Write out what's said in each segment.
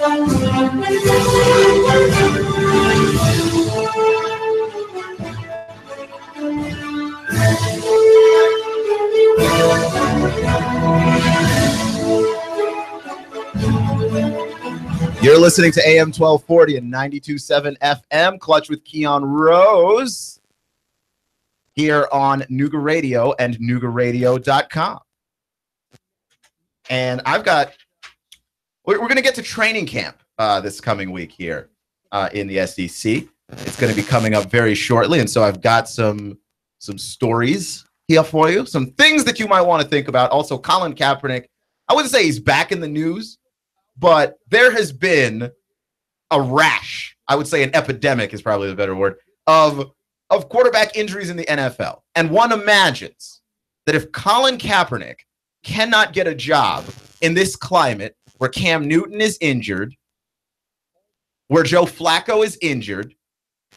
You're listening to AM 1240 and 92.7 FM, Clutch with Keon Rose, here on Nooga Radio and NoogaRadio.com. And we're going to get to training camp this coming week here in the SEC. It's going to be coming up very shortly, and so I've got some stories here for you, some things that you might want to think about. Also, Colin Kaepernick, I wouldn't say he's back in the news, but there has been a rash, I would say an epidemic is probably the better word, of quarterback injuries in the NFL. And one imagines that if Colin Kaepernick cannot get a job in this climate where Cam Newton is injured, where Joe Flacco is injured,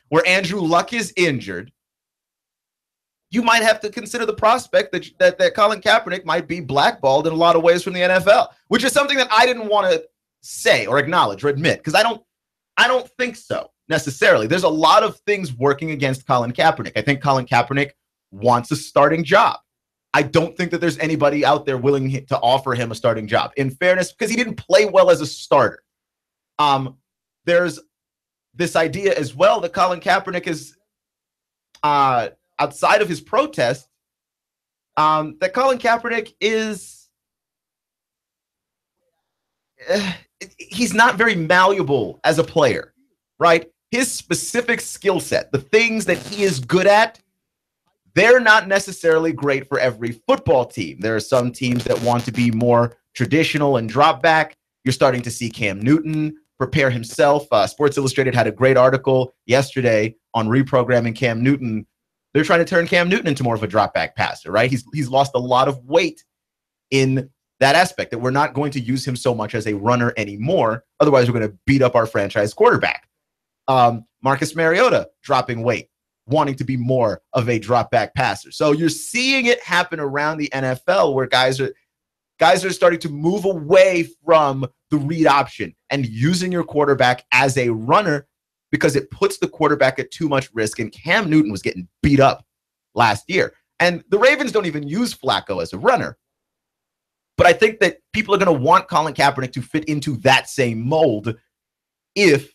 where Andrew Luck is injured, you might have to consider the prospect that Colin Kaepernick might be blackballed in a lot of ways from the NFL, which is something that I didn't want to say or acknowledge or admit, because I don't think so necessarily. There's a lot of things working against Colin Kaepernick. I think Colin Kaepernick wants a starting job. I don't think that there's anybody out there willing to offer him a starting job. In fairness, because he didn't play well as a starter. There's this idea as well that Colin Kaepernick is outside of his protest, that Colin Kaepernick is he's not very malleable as a player, right? His specific skill set, the things that he is good at, they're not necessarily great for every football team. There are some teams that want to be more traditional and drop back. You're starting to see Cam Newton prepare himself. Sports Illustrated had a great article yesterday on reprogramming Cam Newton. They're trying to turn Cam Newton into more of a drop back passer, right? He's lost a lot of weight in that aspect, that we're not going to use him so much as a runner anymore. Otherwise, we're going to beat up our franchise quarterback. Marcus Mariota dropping weight, wanting to be more of a drop back passer. So you're seeing it happen around the NFL where guys are starting to move away from the read option and using your quarterback as a runner, because it puts the quarterback at too much risk. And Cam Newton was getting beat up last year. And the Ravens don't even use Flacco as a runner. But I think that people are going to want Colin Kaepernick to fit into that same mold if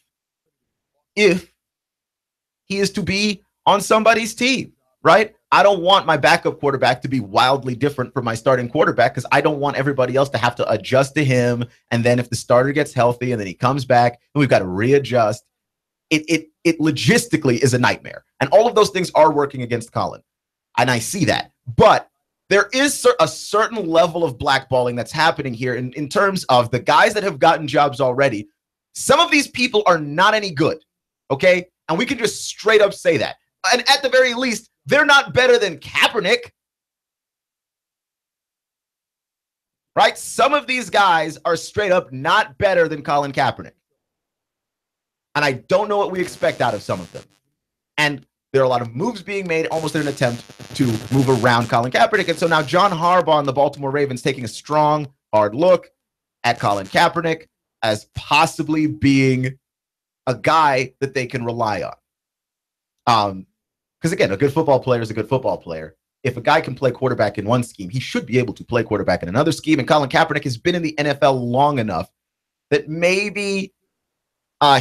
he is to be on somebody's team, right? I don't want my backup quarterback to be wildly different from my starting quarterback, because I don't want everybody else to have to adjust to him. And then if the starter gets healthy and then he comes back and we've got to readjust, it logistically is a nightmare. And all of those things are working against Colin. And I see that. But there is a certain level of blackballing that's happening here in terms of the guys that have gotten jobs already. Some of these people are not any good, okay? And we can just straight up say that. And at the very least, they're not better than Kaepernick, right? Some of these guys are straight up not better than Colin Kaepernick. And I don't know what we expect out of some of them. And there are a lot of moves being made almost in an attempt to move around Colin Kaepernick. And so now John Harbaugh and the Baltimore Ravens taking a strong, hard look at Colin Kaepernick as possibly being a guy that they can rely on. Because again, a good football player is a good football player. If a guy can play quarterback in one scheme, he should be able to play quarterback in another scheme. And Colin Kaepernick has been in the NFL long enough that maybe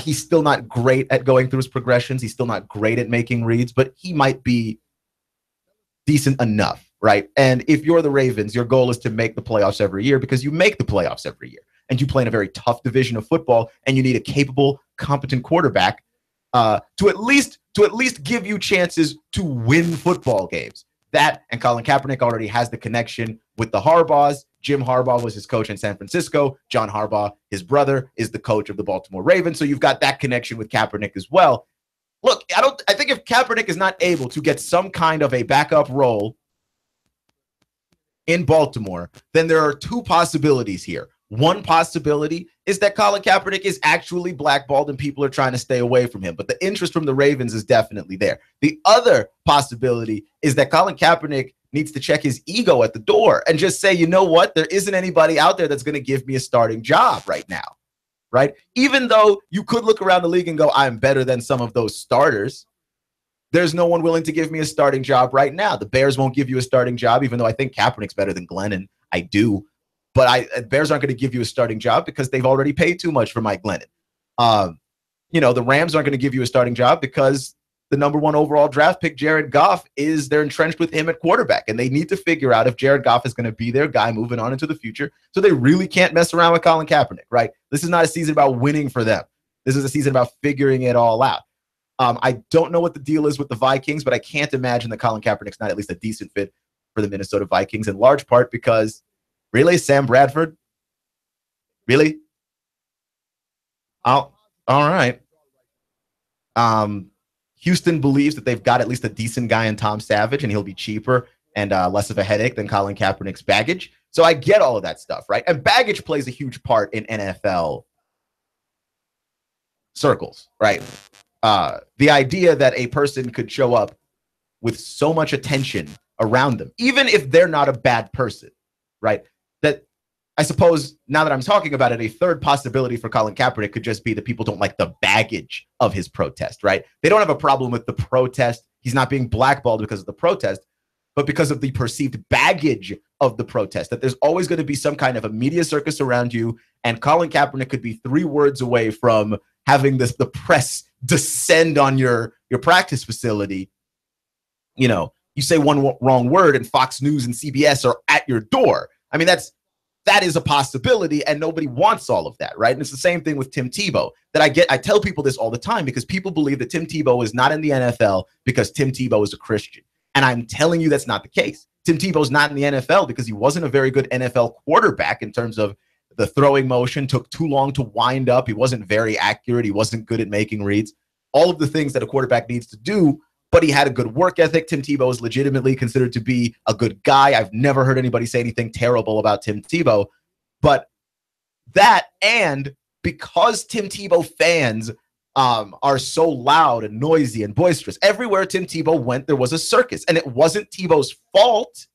he's still not great at going through his progressions. He's still not great at making reads, but he might be decent enough, right? And if you're the Ravens, your goal is to make the playoffs every year, because you make the playoffs every year. And you play in a very tough division of football, and you need a capable, competent quarterback to at least give you chances to win football games. That, and Colin Kaepernick already has the connection with the Harbaughs. Jim Harbaugh was his coach in San Francisco. John Harbaugh, his brother, is the coach of the Baltimore Ravens. So you've got that connection with Kaepernick as well. Look, I think if Kaepernick is not able to get some kind of a backup role in Baltimore, then there are two possibilities here. One possibility is that Colin Kaepernick is actually blackballed and people are trying to stay away from him. But the interest from the Ravens is definitely there. The other possibility is that Colin Kaepernick needs to check his ego at the door and just say, you know what? There isn't anybody out there that's going to give me a starting job right now. right? Even though you could look around the league and go, I'm better than some of those starters, there's no one willing to give me a starting job right now. The Bears won't give you a starting job, even though I think Kaepernick's better than Glennon. I do. But Bears aren't going to give you a starting job because they've already paid too much for Mike Glennon. The Rams aren't going to give you a starting job because the number 1 overall draft pick, Jared Goff, they're entrenched with him at quarterback. And they need to figure out if Jared Goff is going to be their guy moving on into the future. So they really can't mess around with Colin Kaepernick, right? This is not a season about winning for them. This is a season about figuring it all out. I don't know what the deal is with the Vikings, but I can't imagine that Colin Kaepernick's not at least a decent fit for the Minnesota Vikings, in large part because, really, Sam Bradford? Really? All right. Houston believes that they've got at least a decent guy in Tom Savage, and he'll be cheaper and less of a headache than Colin Kaepernick's baggage. So I get all of that stuff, right? And baggage plays a huge part in NFL circles, right? The idea that a person could show up with so much attention around them, even if they're not a bad person, right? That I suppose now that I'm talking about it, a third possibility for Colin Kaepernick could just be that people don't like the baggage of his protest, right? They don't have a problem with the protest. He's not being blackballed because of the protest, but because of the perceived baggage of the protest, that there's always going to be some kind of a media circus around you. And Colin Kaepernick could be 3 words away from having the press descend on your practice facility. You say one wrong word and Fox News and CBS are at your door. I mean, that is a possibility, and nobody wants all of that, right? And it's the same thing with Tim Tebow that I tell people this all the time because people believe that Tim Tebow is not in the NFL because Tim Tebow is a Christian. And I'm telling you that's not the case. Tim Tebow's not in the NFL because he wasn't a very good NFL quarterback in terms of the throwing motion, took too long to wind up. He wasn't very accurate. He wasn't good at making reads. All of the things that a quarterback needs to do, but he had a good work ethic. Tim Tebow is legitimately considered to be a good guy. I've never heard anybody say anything terrible about Tim Tebow. But that, and because Tim Tebow fans are so loud and noisy and boisterous, everywhere Tim Tebow went, there was a circus. And it wasn't Tebow's fault,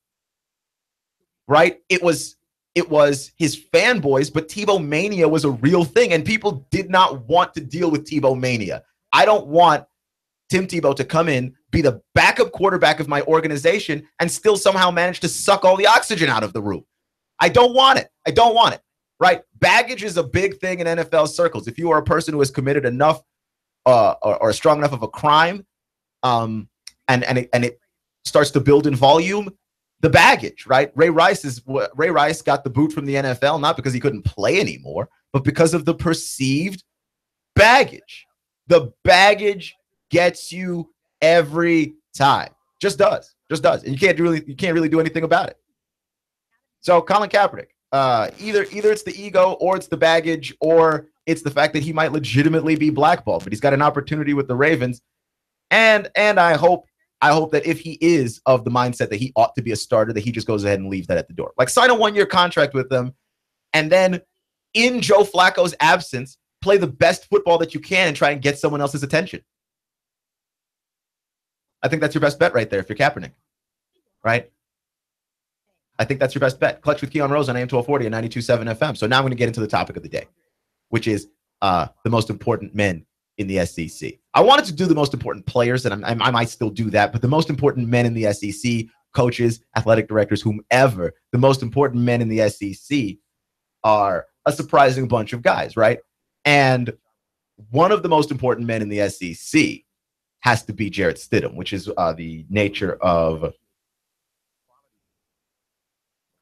right? It was his fanboys, but Tebow mania was a real thing, and people did not want to deal with Tebow mania. I don't want Tim Tebow to come in, be the backup quarterback of my organization, and still somehow manage to suck all the oxygen out of the room. I don't want it, right? Baggage is a big thing in NFL circles. If you are a person who has committed enough or strong enough of a crime, and it starts to build in volume, the baggage, right? Ray Rice got the boot from the NFL, not because he couldn't play anymore, but because of the perceived baggage. The baggage gets you every time. Just does. And you can't really do anything about it. So Colin Kaepernick, either it's the ego, or it's the baggage, or it's the fact that he might legitimately be blackballed. But he's got an opportunity with the Ravens, and I hope that if he is of the mindset that he ought to be a starter, that he just goes ahead and leaves that at the door. Like, sign a 1-year contract with them, and then in Joe Flacco's absence, play the best football that you can and try and get someone else's attention. I think that's your best bet right there if you're Kaepernick, right? I think that's your best bet. Clutch with Keon Rose on AM 1240 and 92.7 FM. So now I'm going to get into the topic of the day, which is the most important men in the SEC. I wanted to do the most important players, and I might still do that, but the most important men in the SEC, coaches, athletic directors, whomever, the most important men in the SEC are a surprising bunch of guys, right? And one of the most important men in the SEC has to be Jarrett Stidham, which is the nature of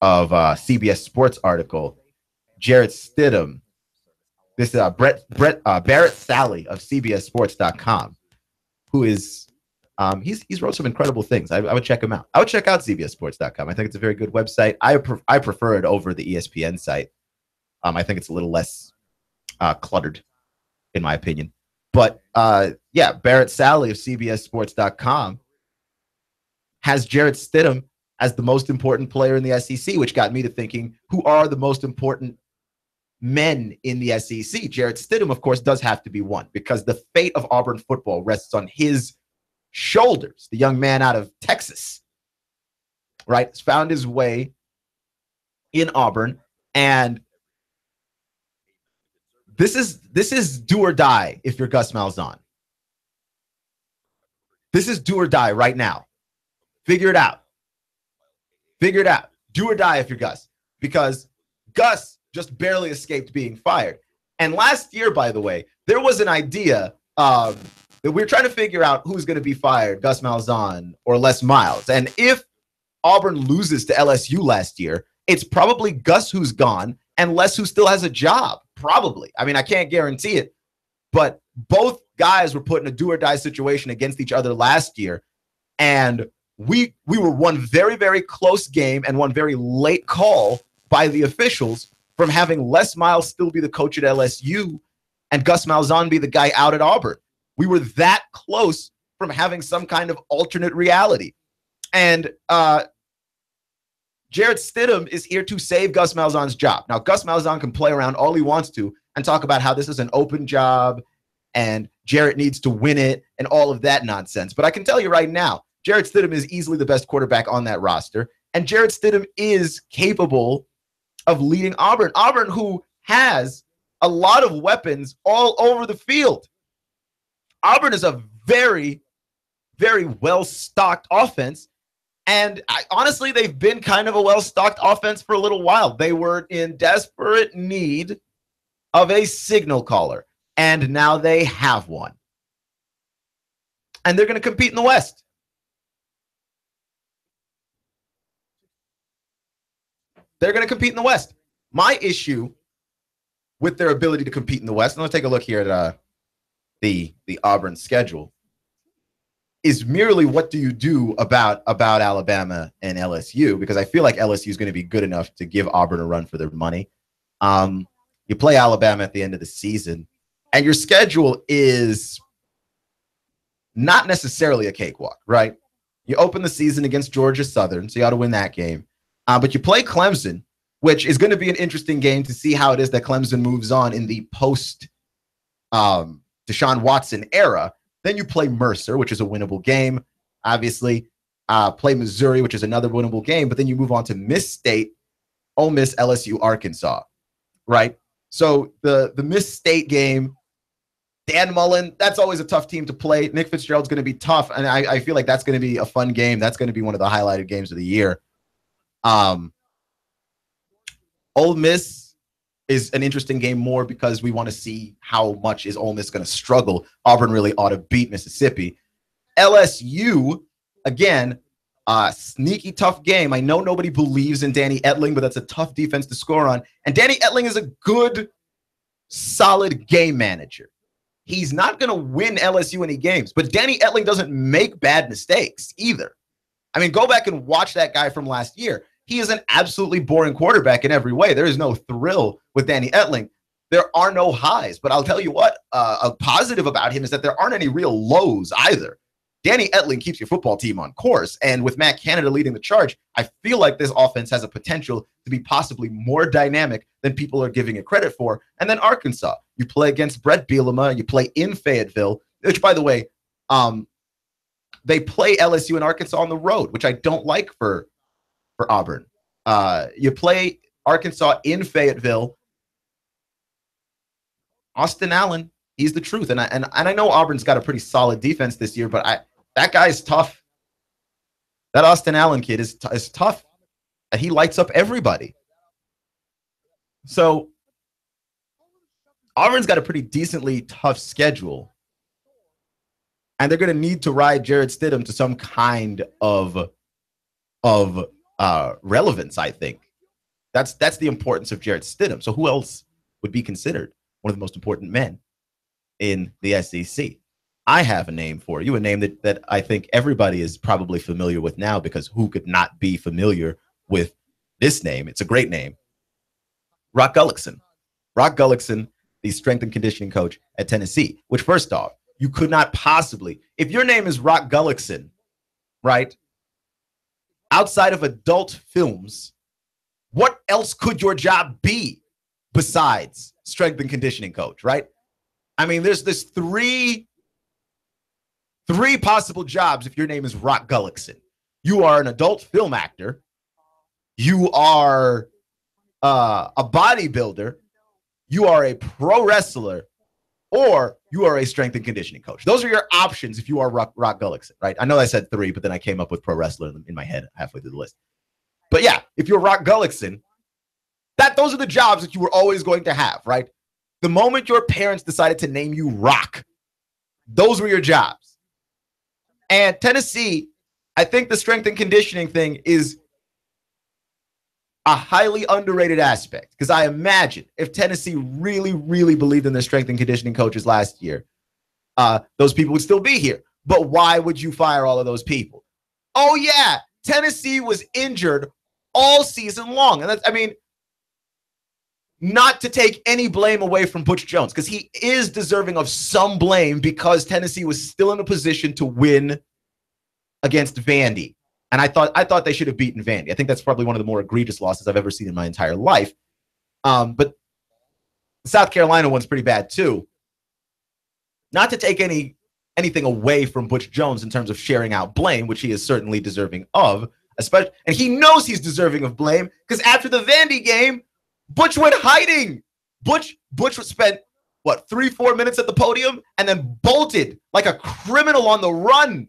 CBS Sports article. Jarrett Stidham, this Barrett Sally of CBSSports.com, who is he's wrote some incredible things. I would check him out. I would check out CBSSports.com. I think it's a very good website. I prefer it over the ESPN site. I think it's a little less cluttered, in my opinion. But Barrett Sally of CBSSports.com has Jarrett Stidham as the most important player in the SEC, which got me to thinking, who are the most important men in the SEC? Jarrett Stidham, of course, does have to be one, because the fate of Auburn football rests on his shoulders. The young man out of Texas, right, has found his way in Auburn, and This is do or die if you're Gus Malzahn. This is do or die right now. Figure it out. Figure it out. Do or die if you're Gus. Because Gus just barely escaped being fired. And last year, by the way, there was an idea that we were trying to figure out who's going to be fired, Gus Malzahn or Les Miles. And if Auburn loses to LSU last year, it's probably Gus who's gone and Les who still has a job. Probably. I mean, I can't guarantee it, but both guys were put in a do or die situation against each other last year. And we were one very, very close game and one very late call by the officials from having Les Miles still be the coach at LSU and Gus Malzahn be the guy out at Auburn. We were that close from having some kind of alternate reality. And Jarrett Stidham is here to save Gus Malzahn's job. Now, Gus Malzahn can play around all he wants to and talk about how this is an open job and Jarrett needs to win it and all of that nonsense. But I can tell you right now, Jarrett Stidham is easily the best quarterback on that roster. And Jarrett Stidham is capable of leading Auburn. Auburn, who has a lot of weapons all over the field. Auburn is a very, very well-stocked offense. And honestly, they've been kind of a well-stocked offense for a little while. They were in desperate need of a signal caller, and now they have one. And they're going to compete in the West. They're going to compete in the West. My issue with their ability to compete in the West, and let's take a look here at the Auburn schedule, is merely what do you do about Alabama and LSU? Because I feel like LSU is going to be good enough to give Auburn a run for their money. You play Alabama at the end of the season, and your schedule is not necessarily a cakewalk, right? You open the season against Georgia Southern, so you ought to win that game. But you play Clemson, which is going to be an interesting game to see how it is that Clemson moves on in the post Deshaun Watson era. Then you play Mercer, which is a winnable game, obviously. Play Missouri, which is another winnable game. But then you move on to Miss State, Ole Miss, LSU, Arkansas, right? So the Miss State game, Dan Mullen, that's always a tough team to play. Nick Fitzgerald's going to be tough, and I feel like that's going to be a fun game. That's going to be one of the highlighted games of the year. Ole Miss is an interesting game more because we want to see how much is Ole Miss going to struggle. Auburn really ought to beat Mississippi. LSU, again, sneaky tough game. I know nobody believes in Danny Etling, but that's a tough defense to score on. And Danny Etling is a good, solid game manager. He's not going to win LSU any games, but Danny Etling doesn't make bad mistakes either. I mean, go back and watch that guy from last year. He is an absolutely boring quarterback in every way. There is no thrill with Danny Etling. There are no highs, but I'll tell you what, a positive about him is that there aren't any real lows either. Danny Etling keeps your football team on course, and with Matt Canada leading the charge, I feel like this offense has a potential to be possibly more dynamic than people are giving it credit for. And then Arkansas, you play against Brett Bielema, you play in Fayetteville, which, by the way, they play LSU and Arkansas on the road, which I don't like for Auburn. You play Arkansas in Fayetteville. Austin Allen, he's the truth. And I know Auburn's got a pretty solid defense this year, but that guy's tough. That Austin Allen kid is tough. And he lights up everybody. So Auburn's got a pretty decently tough schedule. And they're going to need to ride Jarrett Stidham to some kind of relevance, I think. That's the importance of Jarrett Stidham. So who else would be considered one of the most important men in the SEC? I have a name for you, a name that I think everybody is probably familiar with now, because who could not be familiar with this name? It's a great name. Rock Gullickson. Rock Gullickson, the strength and conditioning coach at Tennessee, which, first off, you could not possibly, if your name is Rock Gullickson, right, outside of adult films, what else could your job be besides strength and conditioning coach, right? I mean, there's this three possible jobs if your name is Rock Gullickson. You are an adult film actor. You are a bodybuilder. you are a pro wrestler, or you are a strength and conditioning coach. Those are your options if you are Rock Gullickson, right? I know I said 3, but then I came up with pro wrestler in my head halfway through the list. But yeah, if you're Rock Gullickson, those are the jobs that you were always going to have, right? The moment your parents decided to name you Rock, those were your jobs. And Tennessee, I think the strength and conditioning thing is a highly underrated aspect, because I imagine if Tennessee really, really believed in their strength and conditioning coaches last year, those people would still be here. But why would you fire all of those people? Oh, yeah, Tennessee was injured all season long. And that's, I mean, not to take any blame away from Butch Jones, because he is deserving of some blame because Tennessee was still in a position to win against Vandy. And I thought they should have beaten Vandy. I think that's probably one of the more egregious losses I've ever seen in my entire life. But the South Carolina one's pretty bad too. Not to take anything away from Butch Jones in terms of sharing out blame, which he is certainly deserving of, especially, and he knows he's deserving of blame because after the Vandy game, Butch went hiding. Butch spent, 3-4 minutes at the podium and then bolted like a criminal on the run,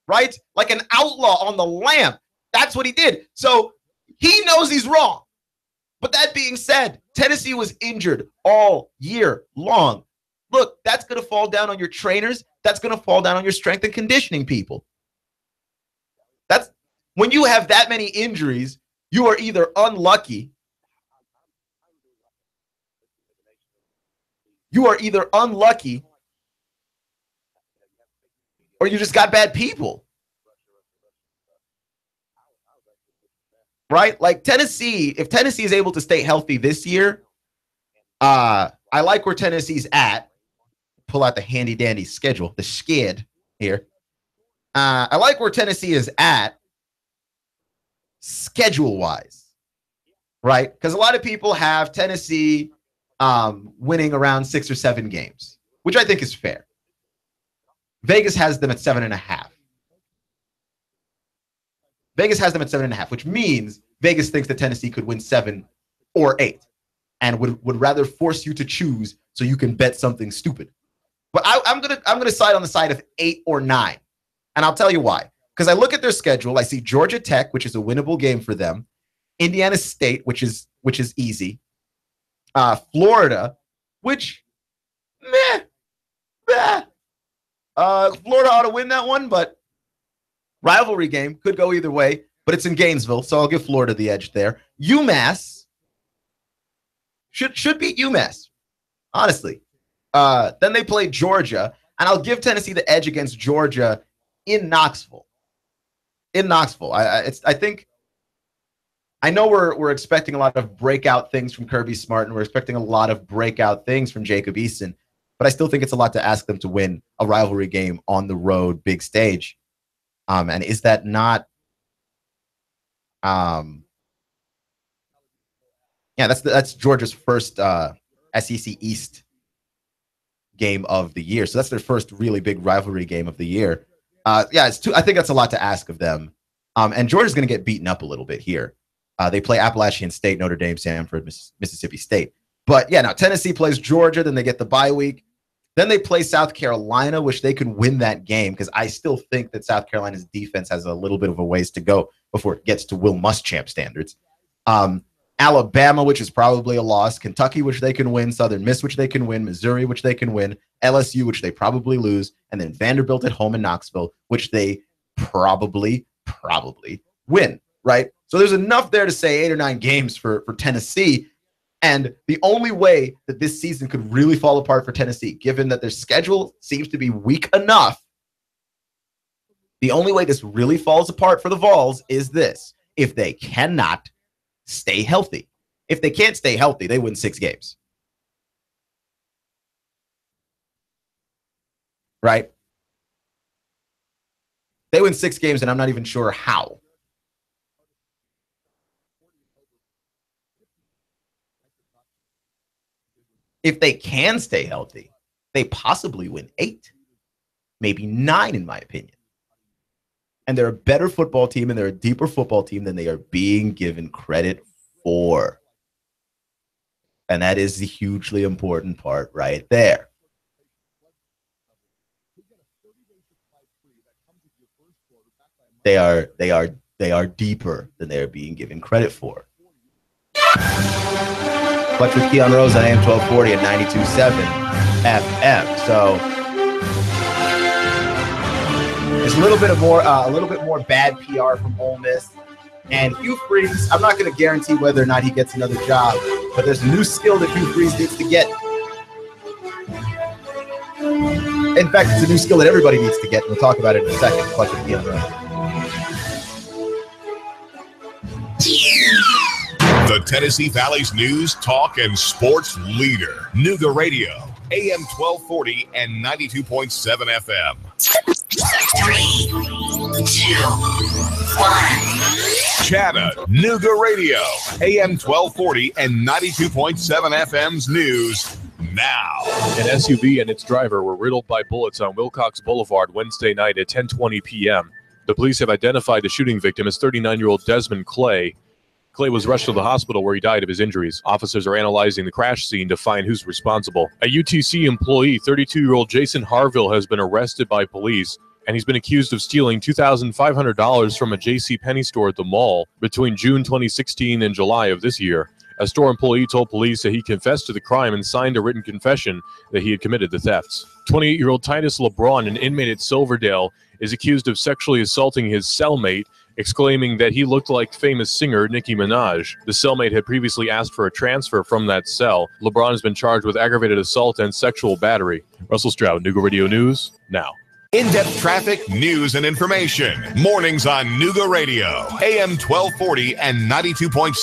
right? Like an outlaw on the lamp. That's what he did. So he knows he's wrong. But that being said, Tennessee was injured all year long. Look, that's going to fall down on your trainers. That's going to fall down on your strength and conditioning people. That's when you have that many injuries, you are either unlucky. You are either unlucky or you just got bad people. Right? Like Tennessee, if Tennessee is able to stay healthy this year, I like where Tennessee's at. Pull out the handy dandy schedule, the skid here. I like where Tennessee is at schedule wise, right? Because a lot of people have Tennessee winning around 6 or 7 games, which I think is fair. Vegas has them at 7.5. Vegas has them at 7.5, which means Vegas thinks that Tennessee could win 7 or 8 and would rather force you to choose so you can bet something stupid. But I'm gonna side on the side of 8 or 9. And I'll tell you why. Because I look at their schedule, I see Georgia Tech, which is a winnable game for them, Indiana State, which is easy, Florida, which Florida ought to win that one, but rivalry game could go either way, but it's in Gainesville, so I'll give Florida the edge there. UMass should beat UMass, honestly. Then they play Georgia, and I'll give Tennessee the edge against Georgia in Knoxville. I think I know we're expecting a lot of breakout things from Kirby Smart, and we're expecting a lot of breakout things from Jacob Eason, but I still think it's a lot to ask them to win a rivalry game on the road, big stage. And is that not? Yeah, that's Georgia's first SEC East game of the year, so that's their first really big rivalry game of the year. Yeah, I think that's a lot to ask of them. And Georgia's going to get beaten up a little bit here. They play Appalachian State, Notre Dame, Samford, Mississippi State. But yeah, now Tennessee plays Georgia, then they get the bye week. Then they play South Carolina, which they can win that game because I still think that South Carolina's defense has a little bit of a ways to go before it gets to Will Muschamp standards. Alabama, which is probably a loss. Kentucky, which they can win. Southern Miss, which they can win. Missouri, which they can win. LSU, which they probably lose. And then Vanderbilt at home in Knoxville, which they probably win, right? So there's enough there to say 8 or 9 games for Tennessee. And the only way that this season could really fall apart for Tennessee, given that their schedule seems to be weak enough, the only way this really falls apart for the Vols is this: if they cannot stay healthy. If they can't stay healthy, they win 6 games. Right? They win 6 games, and I'm not even sure how. If they can stay healthy, they possibly win 8, maybe 9, in my opinion. And they're a better football team, and they're a deeper football team than they are being given credit for. And that is the hugely important part right there. They are deeper than they're being given credit for. Clutch with Keon Rose on AM 1240 and 92.7 FM. So there's a little bit more bad PR from Ole Miss. And Hugh Freeze, I'm not going to guarantee whether or not he gets another job, but there's a new skill that Hugh Freeze needs to get. In fact, it's a new skill that everybody needs to get. We'll talk about it in a second. Clutch with Keon Rose. The Tennessee Valley's news, talk, and sports leader. Nooga Radio, AM 1240 and 92.7 FM. 3, 2, 1. Chattanooga Radio, AM 1240 and 92.7 FM's news now. An SUV and its driver were riddled by bullets on Wilcox Boulevard Wednesday night at 10:20 p.m. The police have identified the shooting victim as 39-year-old Desmond Clay. Clay was rushed to the hospital where he died of his injuries. Officers are analyzing the crash scene to find who's responsible. A UTC employee, 32-year-old Jason Harville, has been arrested by police, and he's been accused of stealing $2,500 from a JCPenney store at the mall between June 2016 and July of this year. A store employee told police that he confessed to the crime and signed a written confession that he had committed the thefts. 28-year-old Titus LeBron, an inmate at Silverdale, is accused of sexually assaulting his cellmate, exclaiming that he looked like famous singer Nicki Minaj. The cellmate had previously asked for a transfer from that cell. LeBron has been charged with aggravated assault and sexual battery. Russell Stroud, Nooga Radio News, now. In-depth traffic, news, and information. Mornings on Nooga Radio, AM 1240 and 92.7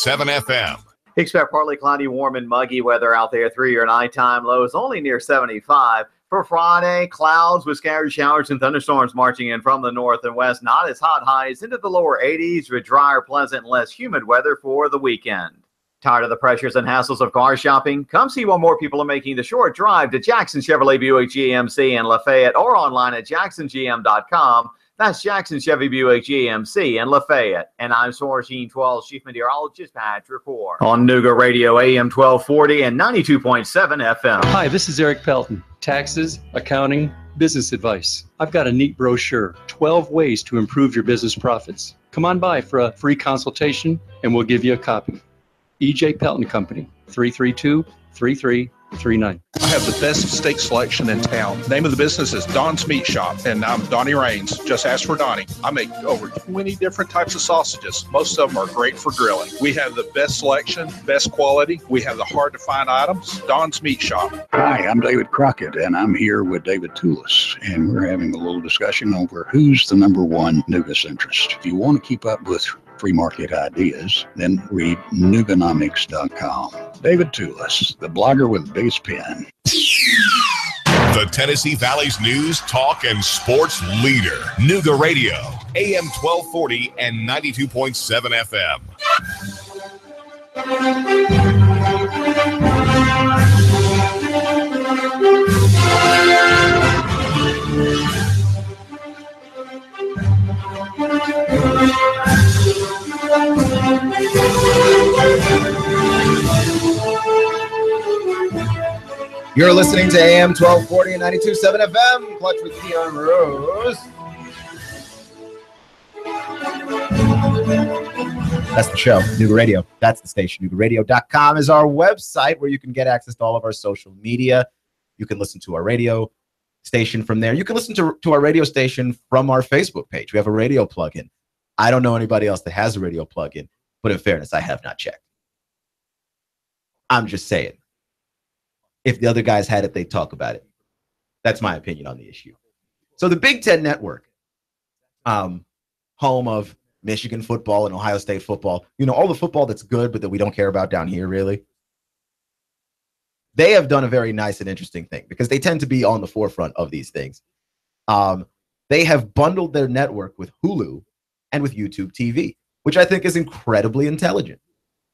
FM. Expect partly cloudy, warm, and muggy weather out there through your nighttime lows, only near 75. For Friday, clouds with scattered showers and thunderstorms marching in from the north and west. Not as hot, highs into the lower 80s with drier, pleasant, and less humid weather for the weekend. Tired of the pressures and hassles of car shopping? Come see what more people are making the short drive to Jackson Chevrolet Buick GMC in Lafayette or online at jacksongm.com. That's Jackson Chevy Buick GMC in Lafayette. And I'm Sourcine 12 Chief Meteorologist Patrick Orr on Nooga Radio AM 1240 and 92.7 FM. Hi, this is Eric Pelton. Taxes, accounting, business advice. I've got a neat brochure, 12 ways to improve your business profits. Come on by for a free consultation and we'll give you a copy. E.J. Pelton Company, 332-3339. I have the best steak selection in town. Name of the business is Don's Meat Shop, and I'm Donnie Raines. Just ask for Donnie. I make over 20 different types of sausages. Most of them are great for grilling. We have the best selection, best quality. We have the hard-to-find items. Don's Meat Shop. Hi, I'm David Crockett, and I'm here with David Tulis, and we're having a little discussion over who's the number one Nooga centrist. If you want to keep up with free market ideas, then read Nooganomics.com. David Tulis, the blogger with the biggest pen. The Tennessee Valley's news, talk, and sports leader. Nooga Radio, AM 1240 and 92.7 FM. You're listening to AM 1240 and 92.7 FM. Clutch with Keon Rose. That's the show, Nooga Radio. That's the station. NoogaRadio.com is our website where you can get access to all of our social media. You can listen to our radio station from there. You can listen to our radio station from our Facebook page. We have a radio plugin. I don't know anybody else that has a radio plugin, but in fairness, I have not checked. I'm just saying. If the other guys had it, they'd talk about it. That's my opinion on the issue. So the Big Ten Network, home of Michigan football and Ohio State football, you know, all the football that's good, but that we don't care about down here, really. They have done a very nice and interesting thing because they tend to be on the forefront of these things. They have bundled their network with Hulu and with YouTube TV, which I think is incredibly intelligent.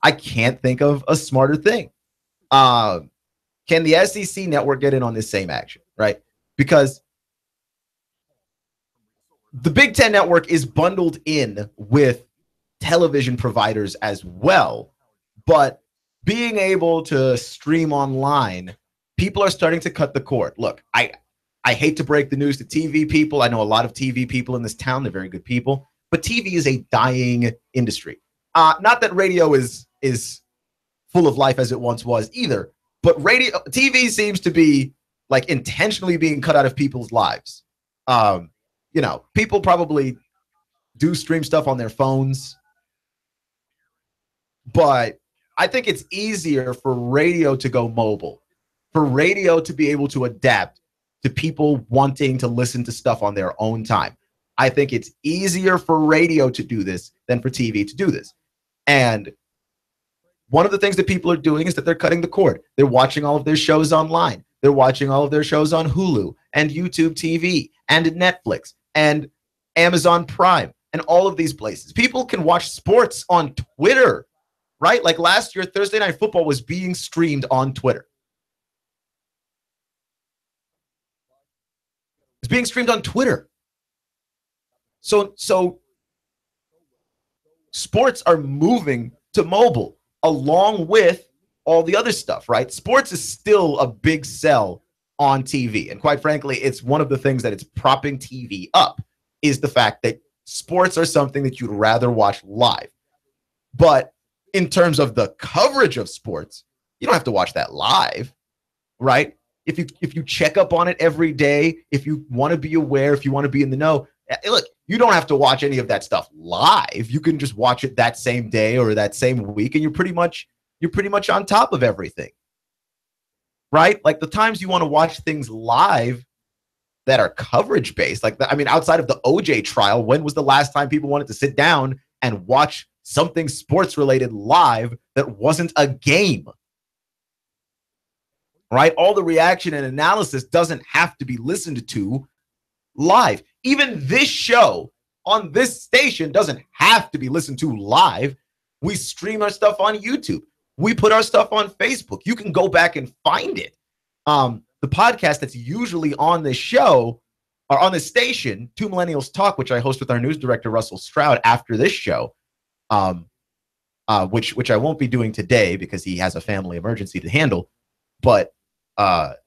I can't think of a smarter thing. Can the SEC network get in on this same action, right? Because the Big Ten Network is bundled in with television providers as well, but being able to stream online, people are starting to cut the cord. Look, I hate to break the news to TV people. I know a lot of TV people in this town. They're very good people. But TV is a dying industry. Not that radio is full of life as it once was either, but TV seems to be like intentionally being cut out of people's lives. People probably do stream stuff on their phones, but I think it's easier for radio to go mobile, for radio to be able to adapt to people wanting to listen to stuff on their own time. I think it's easier for radio to do this than for TV to do this. And one of the things that people are doing is that they're cutting the cord. They're watching all of their shows online. They're watching all of their shows on Hulu and YouTube TV and Netflix and Amazon Prime and all of these places. People can watch sports on Twitter, right? Like last year, Thursday Night Football was being streamed on Twitter. It's being streamed on Twitter. So sports are moving to mobile along with all the other stuff, right? Sports is still a big sell on TV. And quite frankly, it's one of the things that it's propping TV up is the fact that sports are something that you'd rather watch live. But in terms of the coverage of sports, you don't have to watch that live, right? If you check up on it every day, if you want to be aware, if you want to be in the know, look, you don't have to watch any of that stuff live. You can just watch it that same day or that same week, and you're pretty much on top of everything, right? Like the times you want to watch things live that are coverage based, outside of the OJ trial, when was the last time people wanted to sit down and watch something sports related live that wasn't a game? Right? All the reaction and analysis doesn't have to be listened to live. Even this show on this station doesn't have to be listened to live. We stream our stuff on YouTube. We put our stuff on Facebook. You can go back and find it. The podcast that's usually on this show or on this station, Two Millennials Talk, which I host with our news director, Russell Stroud, after this show, which I won't be doing today because he has a family emergency to handle. But that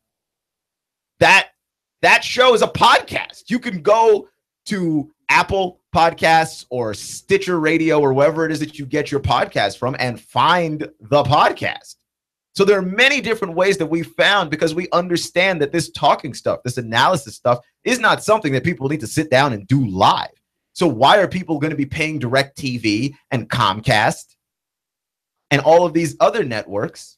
show is a podcast. You can go to Apple Podcasts or Stitcher Radio or wherever it is that you get your podcast from and find the podcast. So there are many different ways that we found, because we understand that this talking stuff, this analysis stuff, is not something that people need to sit down and do live. So why are people going to be paying DirecTV and Comcast and all of these other networks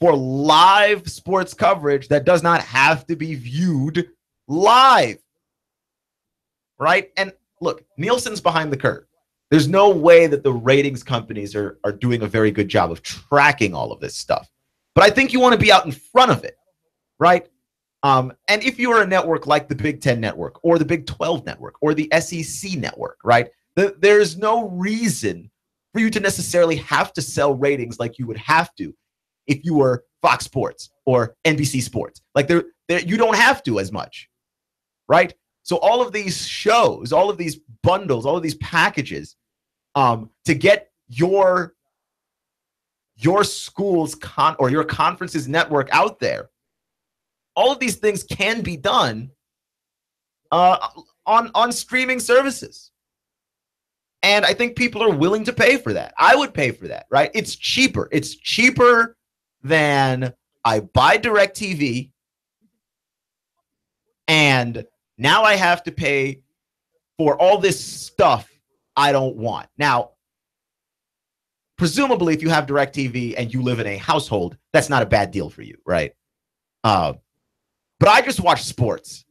for live sports coverage that does not have to be viewed live? Right? And look, Nielsen's behind the curve. There's no way that the ratings companies are doing a very good job of tracking all of this stuff. But I think you want to be out in front of it, right? And if you are a network like the Big Ten Network or the Big 12 Network or the SEC Network, right, there's no reason for you to necessarily have to sell ratings like you would have to if you were Fox Sports or NBC Sports. Like you don't have to as much, right? So all of these shows, all of these bundles, all of these packages, to get your school's or your conference's network out there, all of these things can be done on streaming services. And I think people are willing to pay for that. I would pay for that, right? It's cheaper. It's cheaper than I buy DirecTV, and now I have to pay for all this stuff I don't want. Now, presumably, if you have DirecTV and you live in a household, that's not a bad deal for you, right? But I just watch sports.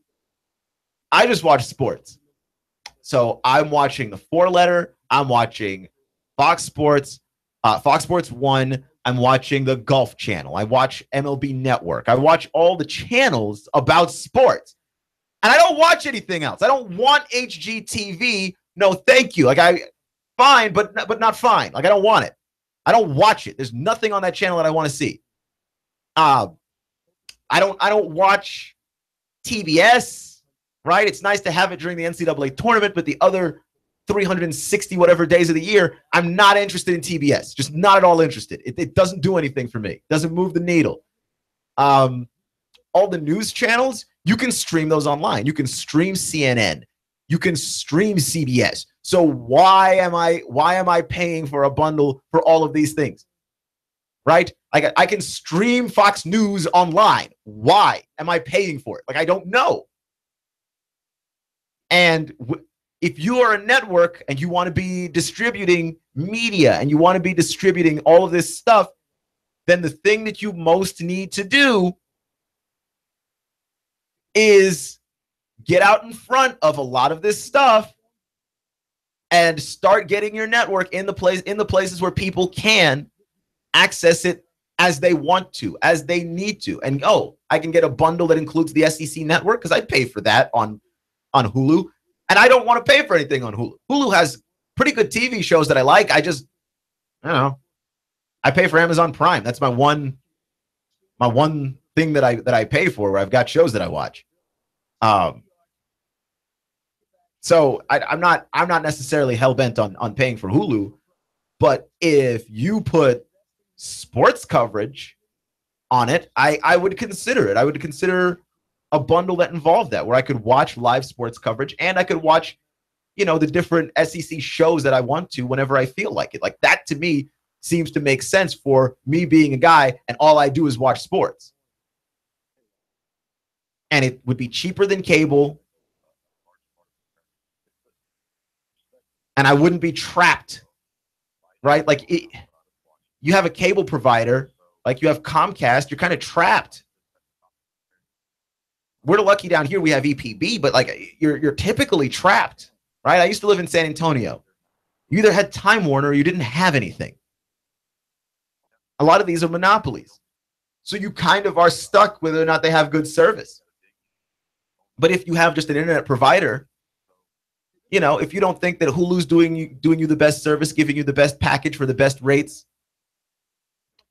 So I'm watching the 4-letter. I'm watching Fox Sports, Fox Sports 1. I'm watching the Golf Channel. I watch MLB Network. I watch all the channels about sports. And I don't watch anything else. I don't want HGTV. No, thank you. Fine, but not fine. Like, I don't want it. I don't watch it. There's nothing on that channel that I want to see. I don't watch TBS, right? It's nice to have it during the NCAA tournament, but the other 360 whatever days of the year, I'm not interested in TBS. Just not at all interested. It doesn't do anything for me. It doesn't move the needle. All the news channels, you can stream those online. You can stream CNN. You can stream CBS. So why am I paying for a bundle for all of these things? Right? I can stream Fox News online. Why am I paying for it? Like, I don't know. And if you are a network and you want to be distributing media and you want to be distributing all of this stuff, then the thing that you most need to do is get out in front of a lot of this stuff and start getting your network in the places where people can access it as they want to, as they need to. And I can get a bundle that includes the SEC network because I pay for that on Hulu. And I don't want to pay for anything on Hulu. Hulu has pretty good TV shows that I like. I don't know. I pay for Amazon Prime. That's my one thing that I pay for, where I've got shows that I watch. So I'm not necessarily hell-bent on paying for Hulu, but if you put sports coverage on it, I would consider it. I would consider a bundle that involved that, where I could watch live sports coverage and I could watch, the different SEC shows that I want to whenever I feel like it. Like, that to me seems to make sense for me being a guy and all I do is watch sports. And it would be cheaper than cable. And I wouldn't be trapped, right? Like, you have a cable provider, like you have Comcast, you're kind of trapped. We're lucky down here we have EPB, but like you're typically trapped, right? I used to live in San Antonio. You either had Time Warner or you didn't have anything. A lot of these are monopolies. So you kind of are stuck whether or not they have good service. But if you have just an internet provider, if you don't think that Hulu's doing you the best service, giving you the best package for the best rates,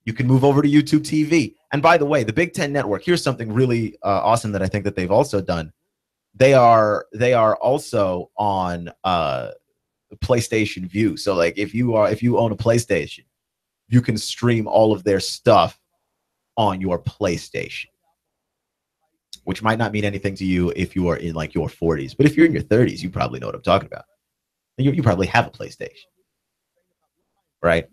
you can move over to YouTube TV. And by the way, the Big Ten Network, here's something really awesome that I think that they've also done. They are also on PlayStation View. So like if you own a PlayStation, you can stream all of their stuff on your PlayStation, which might not mean anything to you if you are in like your 40s. But if you're in your 30s, you probably know what I'm talking about. You probably have a PlayStation, right?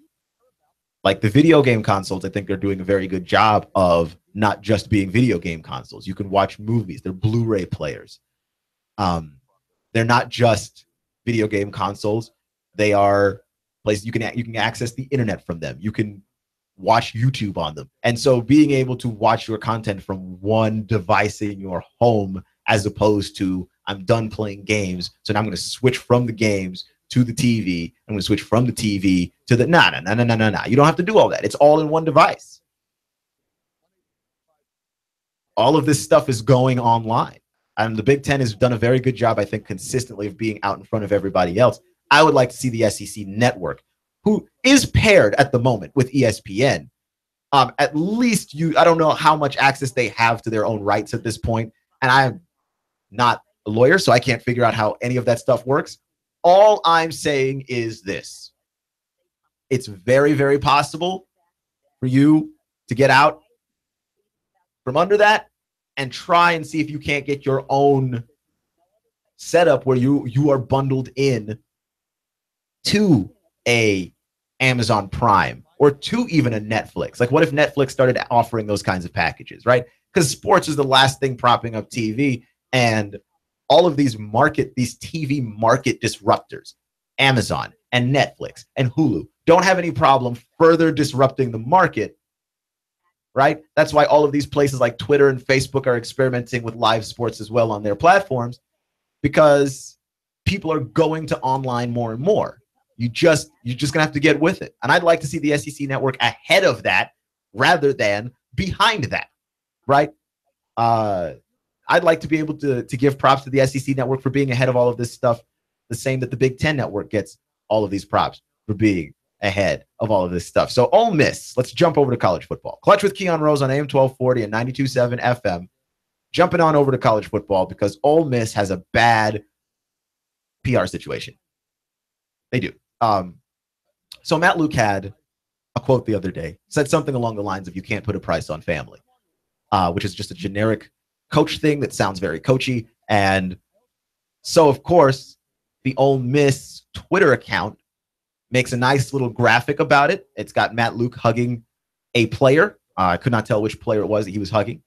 Like the video game consoles, I think they're doing a very good job of not just being video game consoles. You can watch movies. They're Blu-ray players. They're not just video game consoles. They are places you can access the internet from them. You can watch YouTube on them. And so being able to watch your content from one device in your home, as opposed to I'm done playing games, so now I'm going to switch from the games to the TV. I'm going to switch from the TV to the no. You don't have to do all that. It's all in one device. All of this stuff is going online. And the Big Ten has done a very good job, I think, consistently of being out in front of everybody else. I would like to see the SEC network, who is paired at the moment with ESPN. At least I don't know how much access they have to their own rights at this point. And I'm not a lawyer, so I can't figure out how any of that stuff works. All I'm saying is this. It's very, very possible for you to get out from under that and try and see if you can't get your own setup where you are bundled in to a Amazon Prime or to even a Netflix. Like, what if Netflix started offering those kinds of packages, right? Because sports is the last thing propping up TV, and all of these TV market disruptors, Amazon and Netflix and Hulu, don't have any problem further disrupting the market, right? That's why all of these places like Twitter and Facebook are experimenting with live sports as well on their platforms, because people are going to online more and more. You're just gonna have to get with it. And I'd like to see the SEC network ahead of that rather than behind that, right? I'd like to be able to give props to the SEC network for being ahead of all of this stuff, the same that the Big Ten network gets all of these props for being ahead of all of this stuff. So Ole Miss, let's jump over to college football. Clutch with Keon Rose on AM 1240 and 92.7 FM. Jumping on over to college football because Ole Miss has a bad PR situation. They do. So Matt Luke had a quote the other day, said something along the lines of, "You can't put a price on family," which is just a generic coach thing that sounds very coachy. And so, of course, the Ole Miss Twitter account makes a nice little graphic about it. It's got Matt Luke hugging a player. I could not tell which player it was that he was hugging.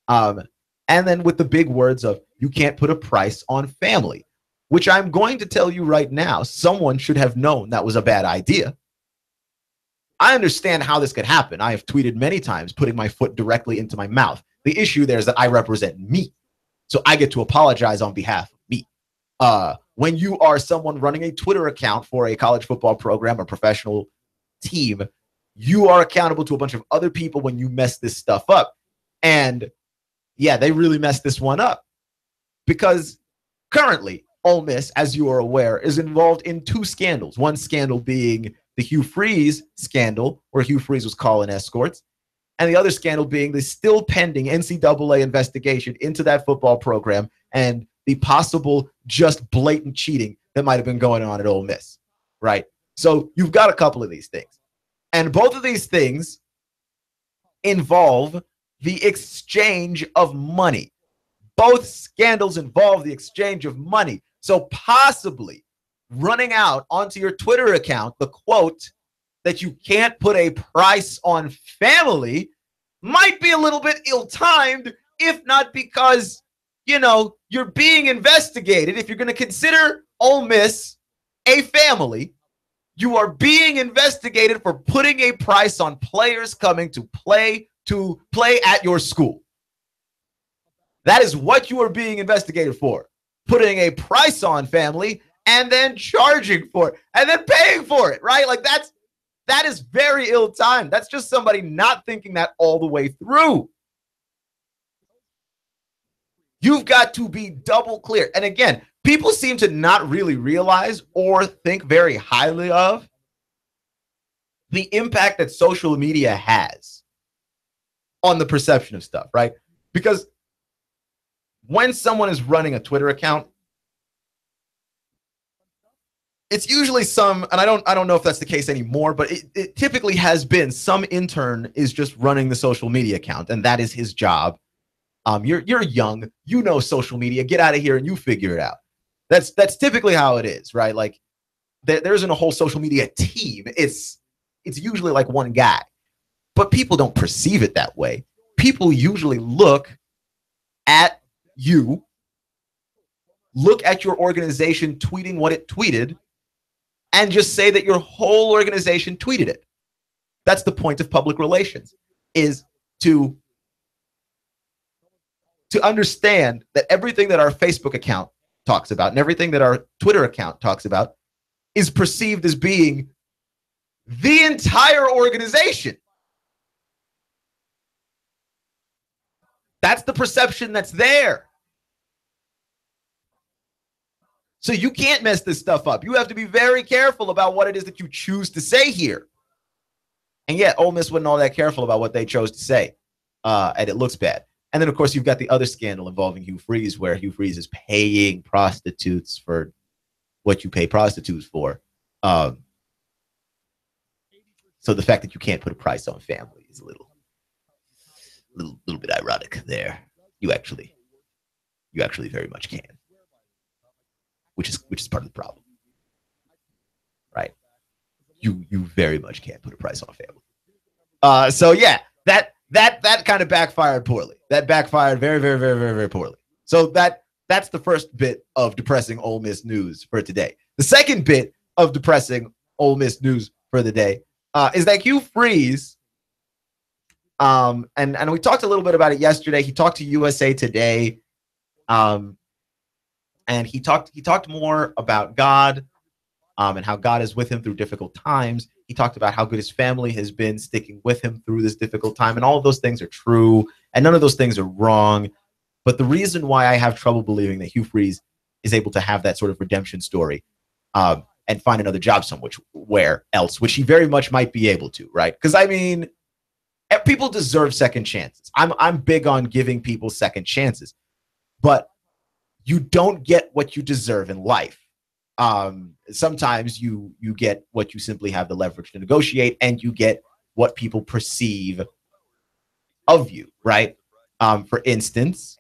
And then with the big words of, "You can't put a price on family," which I'm going to tell you right now, someone should have known that was a bad idea. I understand how this could happen. I have tweeted many times putting my foot directly into my mouth. The issue there is that I represent me. So I get to apologize on behalf of me. When you are someone running a Twitter account for a college football program or professional team, you are accountable to a bunch of other people when you mess this stuff up. And yeah, they really messed this one up, because currently Ole Miss, as you are aware, is involved in two scandals. One scandal being the Hugh Freeze scandal, where Hugh Freeze was calling escorts, and the other scandal being the still pending NCAA investigation into that football program and the possible just blatant cheating that might have been going on at Ole Miss, right? So you've got a couple of these things. And both of these things involve the exchange of money. Both scandals involve the exchange of money. So possibly running out onto your Twitter account the quote that "you can't put a price on family" might be a little bit ill-timed, if not because, you're being investigated. If you're going to consider Ole Miss a family, you are being investigated for putting a price on players coming to play at your school. That is what you are being investigated for. Putting a price on family and then charging for it and then paying for it, right? Like that is very ill-timed. That's just somebody not thinking that all the way through. You've got to be double clear. And again, people seem to not really realize or think very highly of the impact that social media has on the perception of stuff, right? Because when someone is running a Twitter account, it's usually and I don't know if that's the case anymore, but it typically has been some intern is just running the social media account, and that is his job. You're young, social media, get out of here and you figure it out. That's typically how it is, right? Like there isn't a whole social media team. It's usually like one guy, but people don't perceive it that way. People usually look at you, look at your organization tweeting what it tweeted, and just say that your whole organization tweeted it. That's the point of public relations, is to understand that everything that our Facebook account talks about and everything that our Twitter account talks about is perceived as being the entire organization. That's the perception that's there. So you can't mess this stuff up. You have to be very careful about what it is that you choose to say here. And yet, Ole Miss wasn't all that careful about what they chose to say. And it looks bad. And then, of course, you've got the other scandal involving Hugh Freeze, where Hugh Freeze is paying prostitutes for what you pay prostitutes for. So the fact that you can't put a price on family is a little bit ironic there. You actually very much can, which is part of the problem, right? You very much can put a price on family. So yeah, that kind of backfired poorly. That backfired very, very, very, very, very poorly. So that's the first bit of depressing Ole Miss news for today. The second bit of depressing Ole Miss news for the day is that Hugh Freeze, and we talked a little bit about it yesterday. He talked to USA Today, and he talked more about God, and how God is with him through difficult times. He talked about how good his family has been sticking with him through this difficult time, and all of those things are true, and none of those things are wrong. But the reason why I have trouble believing that Hugh Freeze is able to have that sort of redemption story and find another job somewhere else, which he very much might be able to, right? Because, I mean, people deserve second chances. I'm big on giving people second chances, but you don't get what you deserve in life. Sometimes you get what you simply have the leverage to negotiate, and you get what people perceive of you, right? For instance,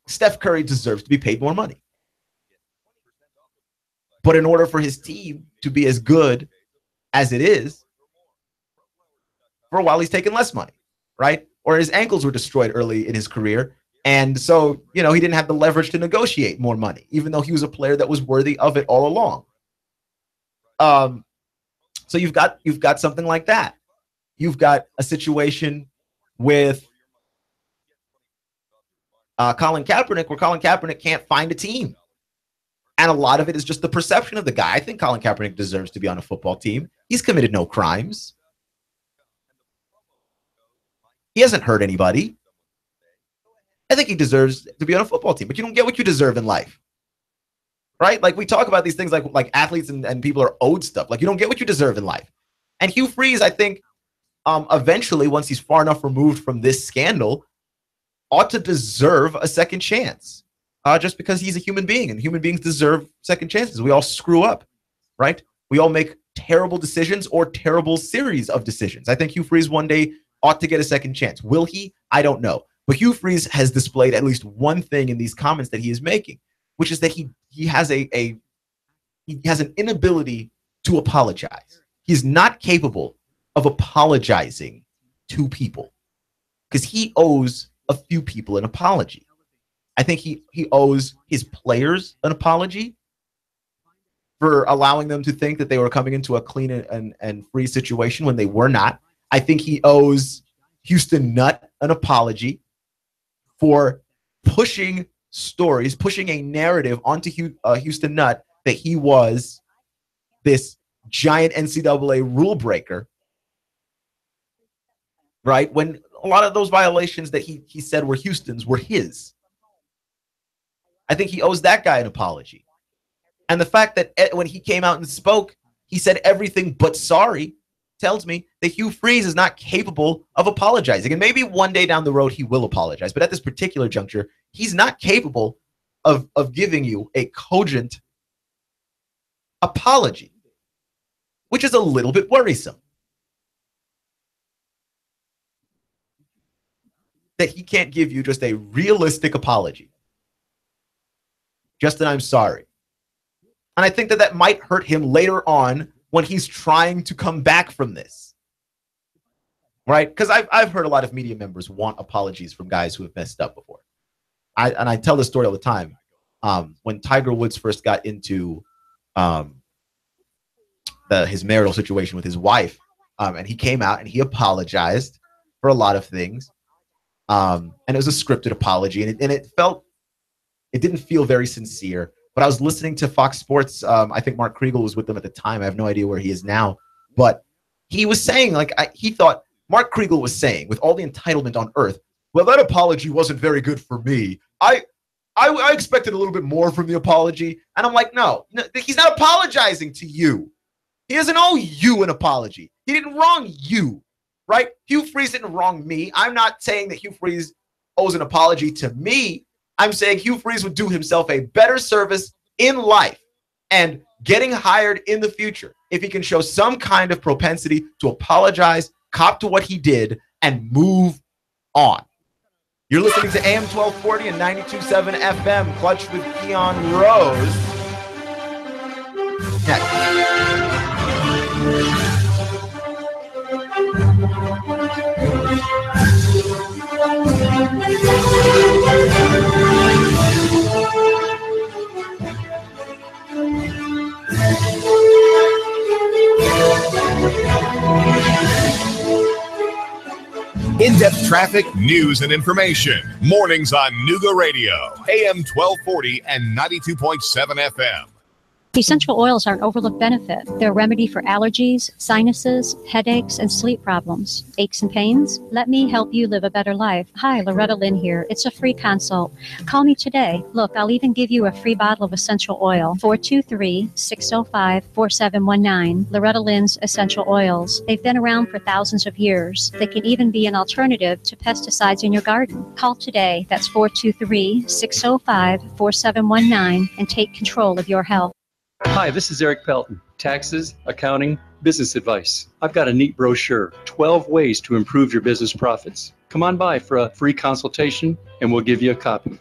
Steph Curry deserves to be paid more money. But in order for his team to be as good as it is, for a while he's taken less money, right? Or his ankles were destroyed early in his career. And so, he didn't have the leverage to negotiate more money, even though he was a player that was worthy of it all along. So you've got something like that. You've got a situation with Colin Kaepernick, where Colin Kaepernick can't find a team. And a lot of it is just the perception of the guy. I think Colin Kaepernick deserves to be on a football team. He's committed no crimes. He hasn't hurt anybody. I think he deserves to be on a football team, but you don't get what you deserve in life. Right? Like, we talk about these things like athletes and people are owed stuff. Like, you don't get what you deserve in life. And Hugh Freeze, I think, eventually, once he's far enough removed from this scandal, ought to deserve a second chance. Just because he's a human being, and human beings deserve second chances. We all screw up, right? We all make terrible decisions or terrible series of decisions. I think Hugh Freeze one day ought to get a second chance. Will he? I don't know. But Hugh Freeze has displayed at least one thing in these comments that he is making, which is that he has he has an inability to apologize. He's not capable of apologizing to people because he owes a few people an apology. I think he owes his players an apology for allowing them to think that they were coming into a clean and free situation when they were not. I think he owes Houston Nutt an apology for pushing stories, pushing a narrative onto Houston Nutt that he was this giant NCAA rule breaker, right? When a lot of those violations that he said were Houston's were his. I think he owes that guy an apology. And the fact that when he came out and spoke, he said everything but sorry tells me that Hugh Freeze is not capable of apologizing. And maybe one day down the road he will apologize. But at this particular juncture, he's not capable of giving you a cogent apology, which is a little bit worrisome. That he can't give you just a realistic apology. Just an I'm sorry. And I think that might hurt him later on when he's trying to come back from this. Right? Because I've heard a lot of media members want apologies from guys who have messed up before. I tell this story all the time. When Tiger Woods first got into his marital situation with his wife, and he came out and he apologized for a lot of things. And it was a scripted apology, and it didn't feel very sincere. But I was listening to Fox Sports. I think Mark Kriegel was with them at the time. I have no idea where he is now. But he was saying, he thought Mark Kriegel was saying, with all the entitlement on earth, well, that apology wasn't very good for me. I expected a little bit more from the apology. And I'm like, no, he's not apologizing to you. He doesn't owe you an apology. He didn't wrong you, right? Hugh Freeze didn't wrong me. I'm not saying that Hugh Freeze owes an apology to me. I'm saying Hugh Freeze would do himself a better service in life and getting hired in the future if he can show some kind of propensity to apologize, cop to what he did, and move on. You're listening to AM 1240 and 92.7 FM, Clutch with Keon Rose. Next. In-depth traffic, news, and information. Mornings on Nooga Radio, AM 1240 and 92.7 FM. Essential oils are an overlooked benefit. They're a remedy for allergies, sinuses, headaches, and sleep problems. Aches and pains? Let me help you live a better life. Hi, Loretta Lynn here. It's a free consult. Call me today. Look, I'll even give you a free bottle of essential oil. 423-605-4719. Loretta Lynn's Essential Oils. They've been around for thousands of years. They can even be an alternative to pesticides in your garden. Call today. That's 423-605-4719 and take control of your health. Hi, this is Eric Pelton. Taxes, accounting, business advice. I've got a neat brochure, 12 ways to improve your business profits. Come on by for a free consultation and we'll give you a copy.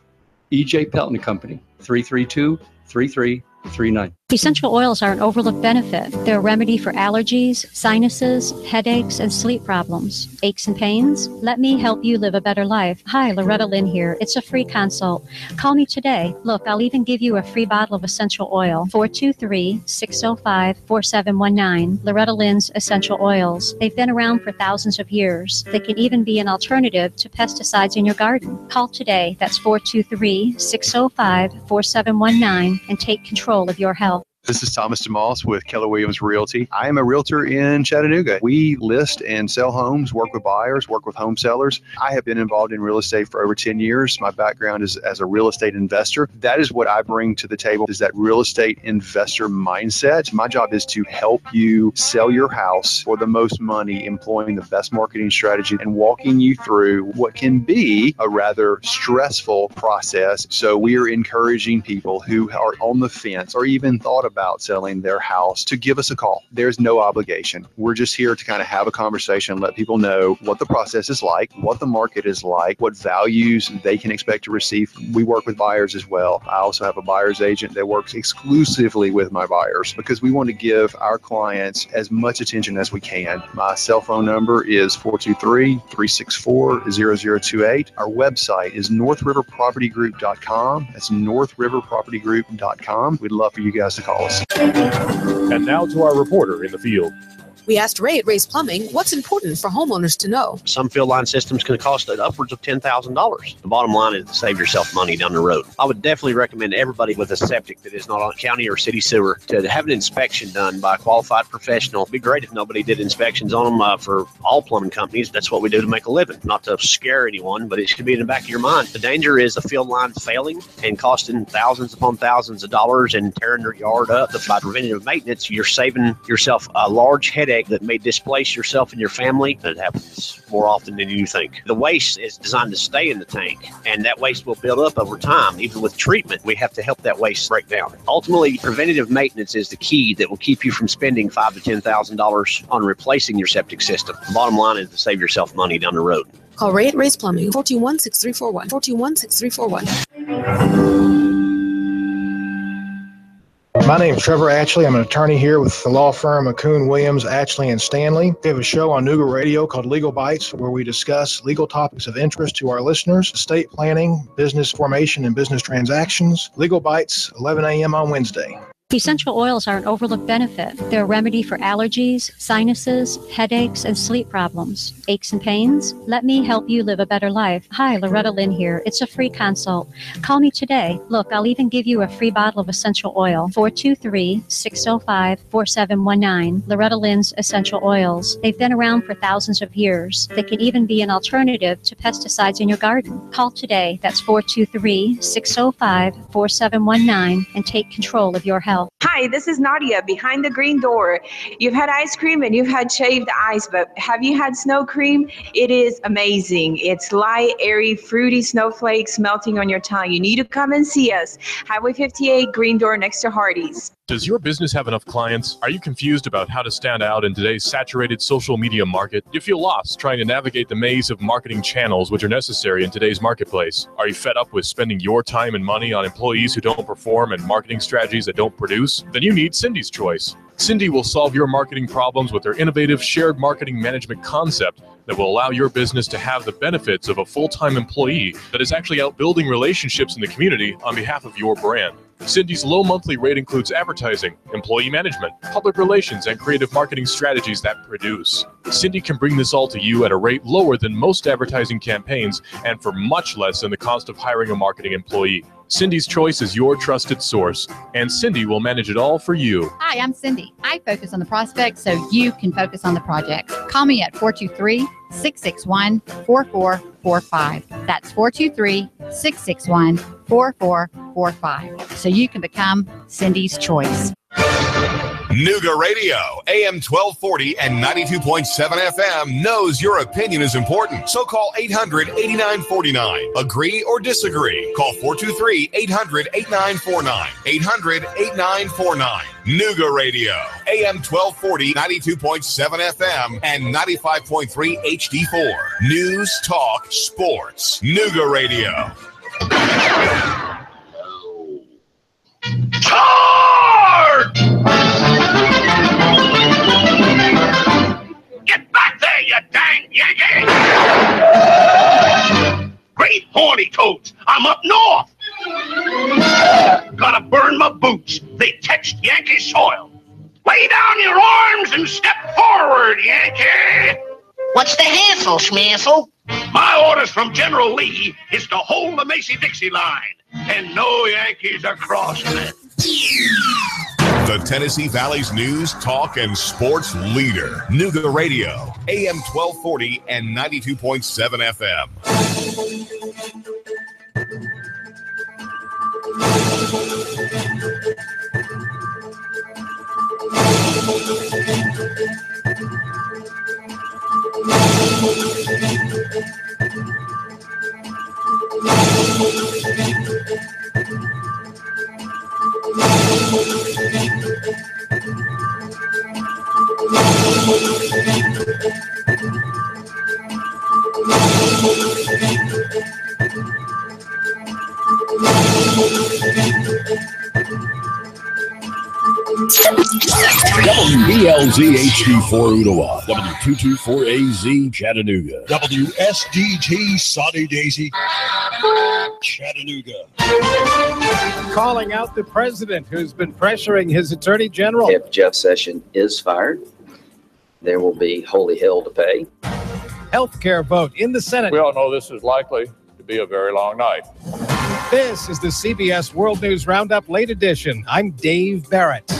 E.J. Pelton Company, 332-3339. Essential oils are an overlooked benefit. They're a remedy for allergies, sinuses, headaches, and sleep problems. Aches and pains? Let me help you live a better life. Hi, Loretta Lynn here. It's a free consult. Call me today. Look, I'll even give you a free bottle of essential oil. 423-605-4719. Loretta Lynn's Essential Oils. They've been around for thousands of years. They can even be an alternative to pesticides in your garden. Call today. That's 423-605-4719 and take control of your health. This is Thomas DeMoss with Keller Williams Realty. I am a realtor in Chattanooga. We list and sell homes, work with buyers, work with home sellers. I have been involved in real estate for over 10 years. My background is as a real estate investor. That is what I bring to the table, is that real estate investor mindset. My job is to help you sell your house for the most money, employing the best marketing strategy and walking you through what can be a rather stressful process. So we are encouraging people who are on the fence or even thought about selling their house to give us a call. There's no obligation. We're just here to kind of have a conversation, let people know what the process is like, what the market is like, what values they can expect to receive. We work with buyers as well. I also have a buyer's agent that works exclusively with my buyers because we want to give our clients as much attention as we can. My cell phone number is 423-364-0028. Our website is northriverpropertygroup.com. That's northriverpropertygroup.com. We'd love for you guys to call. And now to our reporter in the field. We asked Ray at Ray's Plumbing what's important for homeowners to know. Some field line systems can cost upwards of $10,000. The bottom line is to save yourself money down the road. I would definitely recommend everybody with a septic that is not on county or city sewer to have an inspection done by a qualified professional. It'd be great if nobody did inspections on them for all plumbing companies. That's what we do to make a living. Not to scare anyone, but it should be in the back of your mind. The danger is the field lines failing and costing thousands upon thousands of dollars and tearing your yard up. By preventative maintenance, you're saving yourself a large headache that may displace yourself and your family. That happens more often than you think. The waste is designed to stay in the tank, and that waste will build up over time. Even with treatment, we have to help that waste break down. Ultimately, preventative maintenance is the key that will keep you from spending $5,000 to $10,000 on replacing your septic system. The bottom line is to save yourself money down the road. Call Ray at Ray's Plumbing, 421-6341, 421-6341. My name is Trevor Atchley. I'm an attorney here with the law firm McCoon, Williams, Atchley, and Stanley. We have a show on Nooga Radio called Legal Bites, where we discuss legal topics of interest to our listeners: estate planning, business formation, and business transactions. Legal Bites, 11 a.m. on Wednesday. Essential oils are an overlooked benefit. They're a remedy for allergies, sinuses, headaches, and sleep problems. Aches and pains? Let me help you live a better life. Hi, Loretta Lynn here. It's a free consult. Call me today. Look, I'll even give you a free bottle of essential oil. 423-605-4719. Loretta Lynn's Essential Oils. They've been around for thousands of years. They can even be an alternative to pesticides in your garden. Call today. That's 423-605-4719 and take control of your health. Hi, this is Nadia behind the green door. You've had ice cream and you've had shaved ice, but have you had snow cream? It is amazing. It's light, airy, fruity snowflakes melting on your tongue. You need to come and see us. Highway 58, green door next to Hardee's. Does your business have enough clients? Are you confused about how to stand out in today's saturated social media market? Do you feel lost trying to navigate the maze of marketing channels which are necessary in today's marketplace? Are you fed up with spending your time and money on employees who don't perform and marketing strategies that don't produce? Then you need Cindy's Choice. Cindy will solve your marketing problems with their innovative shared marketing management concept that will allow your business to have the benefits of a full-time employee that is actually out building relationships in the community on behalf of your brand. Cindy's low monthly rate includes advertising, employee management, public relations, and creative marketing strategies that produce. Cindy can bring this all to you at a rate lower than most advertising campaigns and for much less than the cost of hiring a marketing employee. Cindy's Choice is your trusted source, and Cindy will manage it all for you. Hi, I'm Cindy. I focus on the prospects so you can focus on the projects. Call me at 423-661-4445. That's 423-661-4445. So you can become Cindy's Choice. Nooga Radio, AM 1240 and 92.7 FM knows your opinion is important. So call 800-8949. Agree or disagree? Call 423-800-8949. 800-8949. Nooga Radio, AM 1240, 92.7 FM, and 95.3 HD4. News, talk, sports. Nooga Radio. Charge! Get back there, you dang Yankee! Great horny toads, I'm up north. Gotta burn my boots, they touched Yankee soil. Lay down your arms and step forward, Yankee! What's the hassle, schmassel? My orders from General Lee is to hold the Macy-Dixie line, and no Yankees are crossing it. The Tennessee Valley's news, talk, and sports leader. Nooga Radio, AM 1240 and 92.7 FM. WBLZ HD4 Ottawa, W224AZ Chattanooga, WSDT Sunny Daisy Chattanooga. Calling out the president who's been pressuring his attorney general. If Jeff Sessions is fired, there will be holy hell to pay. Healthcare vote in the Senate. We all know this is likely to be a very long night. This is the CBS World News Roundup Late Edition. I'm Dave Barrett.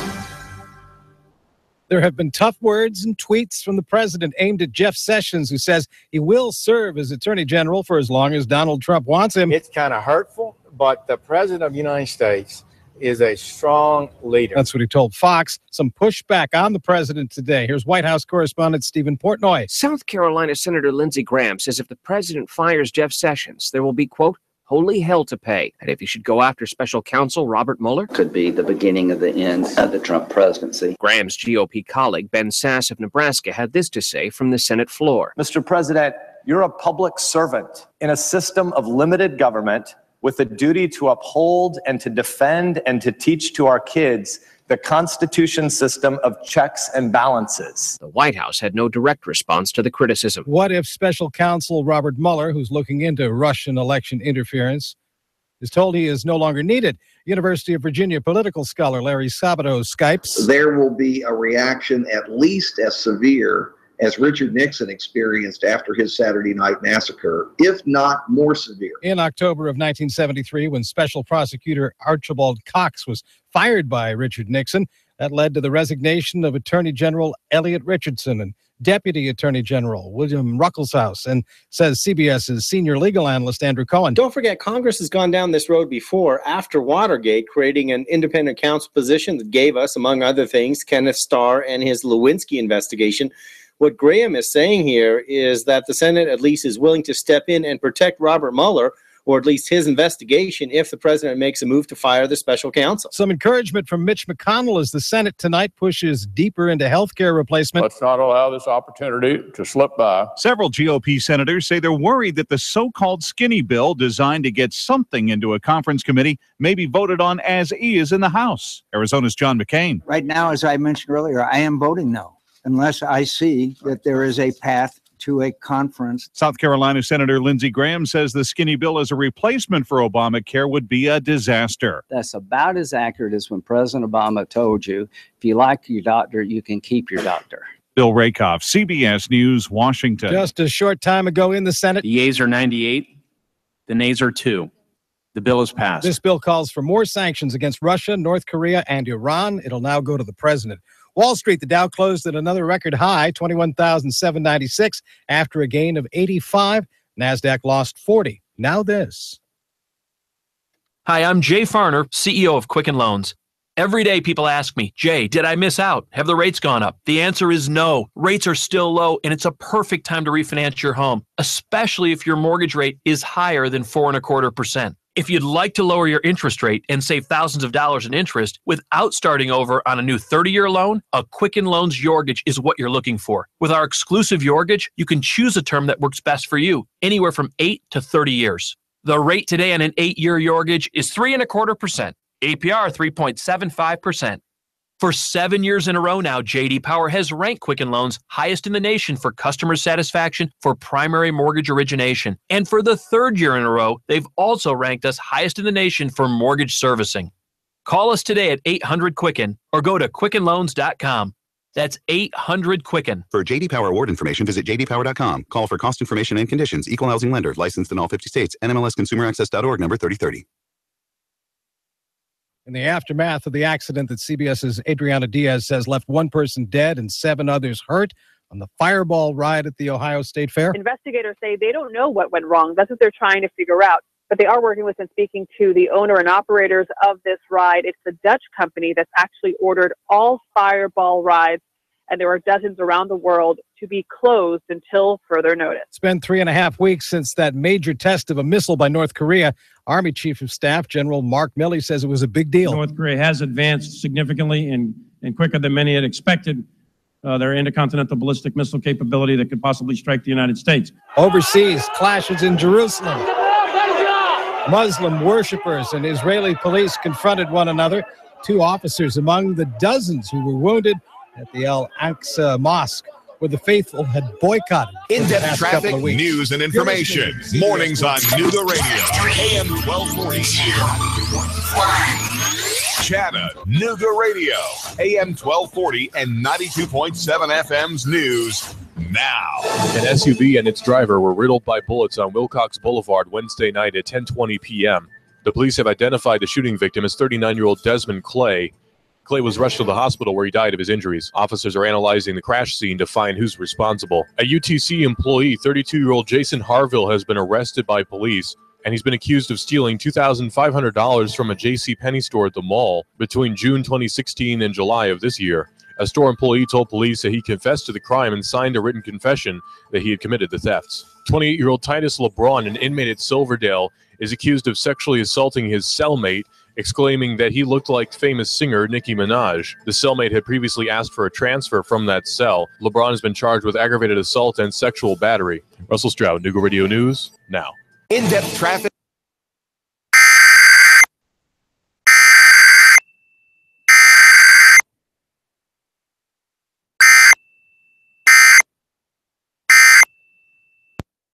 There have been tough words and tweets from the president aimed at Jeff Sessions, who says he will serve as attorney general for as long as Donald Trump wants him. It's kind of hurtful, but the president of the United States is a strong leader. That's what he told Fox. Some pushback on the president today. Here's White House correspondent Stephen Portnoy. South Carolina Senator Lindsey Graham says if the president fires Jeff Sessions, there will be, quote, holy hell to pay. And if he should go after special counsel Robert Mueller, could be the beginning of the end of the Trump presidency. Graham's GOP colleague Ben Sasse of Nebraska had this to say from the Senate floor. Mr. President, you're a public servant in a system of limited government with a duty to uphold and to defend and to teach to our kids the Constitution system of checks and balances. The White House had no direct response to the criticism. What if special counsel Robert Mueller, who's looking into Russian election interference, is told he is no longer needed? University of Virginia political scholar Larry Sabato Skypes. There will be a reaction at least as severe as Richard Nixon experienced after his Saturday night massacre, if not more severe. In October of 1973, when Special Prosecutor Archibald Cox was fired by Richard Nixon, that led to the resignation of Attorney General Elliot Richardson and Deputy Attorney General William Ruckelshaus, and says CBS's senior legal analyst Andrew Cohen. Don't forget, Congress has gone down this road before after Watergate, creating an independent counsel position that gave us, among other things, Kenneth Starr and his Lewinsky investigation. What Graham is saying here is that the Senate at least is willing to step in and protect Robert Mueller, or at least his investigation, if the president makes a move to fire the special counsel. Some encouragement from Mitch McConnell as the Senate tonight pushes deeper into health care replacement. Let's not allow this opportunity to slip by. Several GOP senators say they're worried that the so-called skinny bill designed to get something into a conference committee may be voted on as is in the House. Arizona's John McCain. Right now, as I mentioned earlier, I am voting no, unless I see that there is a path to a conference. South Carolina Senator Lindsey Graham says the skinny bill as a replacement for Obamacare would be a disaster. That's about as accurate as when President Obama told you, if you like your doctor, you can keep your doctor. Bill Rakoff, CBS News, Washington. Just a short time ago in the Senate, The yeas are 98, the nays are 2. The bill is passed. this bill calls for more sanctions against Russia, North Korea, and Iran. It'll now go to the president. Wall Street, the Dow closed at another record high, 21,796, after a gain of 85. NASDAQ lost 40. Now this. Hi, I'm Jay Farner, CEO of Quicken Loans. Every day people ask me, Jay, did I miss out? Have the rates gone up? The answer is no. Rates are still low, and it's a perfect time to refinance your home, especially if your mortgage rate is higher than 4.25%. If you'd like to lower your interest rate and save thousands of dollars in interest without starting over on a new 30-year loan, a Quicken Loans Yorgage is what you're looking for. With our exclusive Yorgage, you can choose a term that works best for you, anywhere from 8 to 30 years. The rate today on an 8-year Yorgage is 3.25%. APR 3.75%. For 7 years in a row now, J.D. Power has ranked Quicken Loans highest in the nation for customer satisfaction for primary mortgage origination. And for the 3rd year in a row, they've also ranked us highest in the nation for mortgage servicing. Call us today at 800-QUICKEN or go to quickenloans.com. That's 800-QUICKEN. For J.D. Power award information, visit jdpower.com. Call for cost information and conditions. Equal housing lender. Licensed in all 50 states. NMLSConsumerAccess.org, number 3030. In the aftermath of the accident that CBS's Adriana Diaz says left one person dead and 7 others hurt on the Fireball ride at the Ohio State Fair. Investigators say they don't know what went wrong. That's what they're trying to figure out. But they are working with and speaking to the owner and operators of this ride. It's a Dutch company that's actually ordered all Fireball rides, and there are dozens around the world, to be closed until further notice. It's been 3.5 weeks since that major test of a missile by North Korea. Army Chief of Staff General Mark Milley says it was a big deal. North Korea has advanced significantly and quicker than many had expected. Their intercontinental ballistic missile capability that could possibly strike the United States. Overseas, clashes in Jerusalem. Muslim worshippers and Israeli police confronted one another. 2 officers among the dozens who were wounded at the Al-Aqsa Mosque, where the faithful had boycotted. In-depth traffic, news, and information. Mornings on Nooga Radio, AM 1240. Chattanooga Radio, AM 1240 and 92.7 FM's news now. An SUV and its driver were riddled by bullets on Wilcox Boulevard Wednesday night at 10:20 p.m. The police have identified the shooting victim as 39-year-old Desmond Clay. Clay was rushed to the hospital where he died of his injuries. Officers are analyzing the crash scene to find who's responsible. A UTC employee, 32-year-old Jason Harville, has been arrested by police, and he's been accused of stealing $2,500 from a JCPenney store at the mall between June 2016 and July of this year. A store employee told police that he confessed to the crime and signed a written confession that he had committed the thefts. 28-year-old Titus LeBron, an inmate at Silverdale, is accused of sexually assaulting his cellmate, exclaiming that he looked like famous singer Nicki Minaj. The cellmate had previously asked for a transfer from that cell. LeBron has been charged with aggravated assault and sexual battery. Russell Stroud, Nooga Radio News, now. In-depth traffic.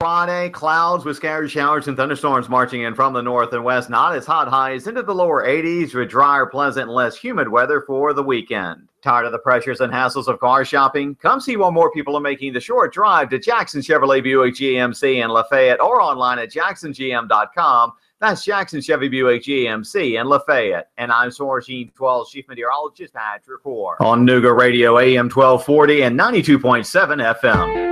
Friday, clouds with scattered showers and thunderstorms marching in from the north and west. Not as hot highs into the lower 80s with drier, pleasant, and less humid weather for the weekend. Tired of the pressures and hassles of car shopping? Come see what more people are making the short drive to Jackson Chevrolet Buick GMC in Lafayette or online at jacksongm.com. That's Jackson Chevy Buick GMC in Lafayette. And I'm Sourcine 12 Chief Meteorologist Pat Report on Nooga Radio AM 1240 and 92.7 FM.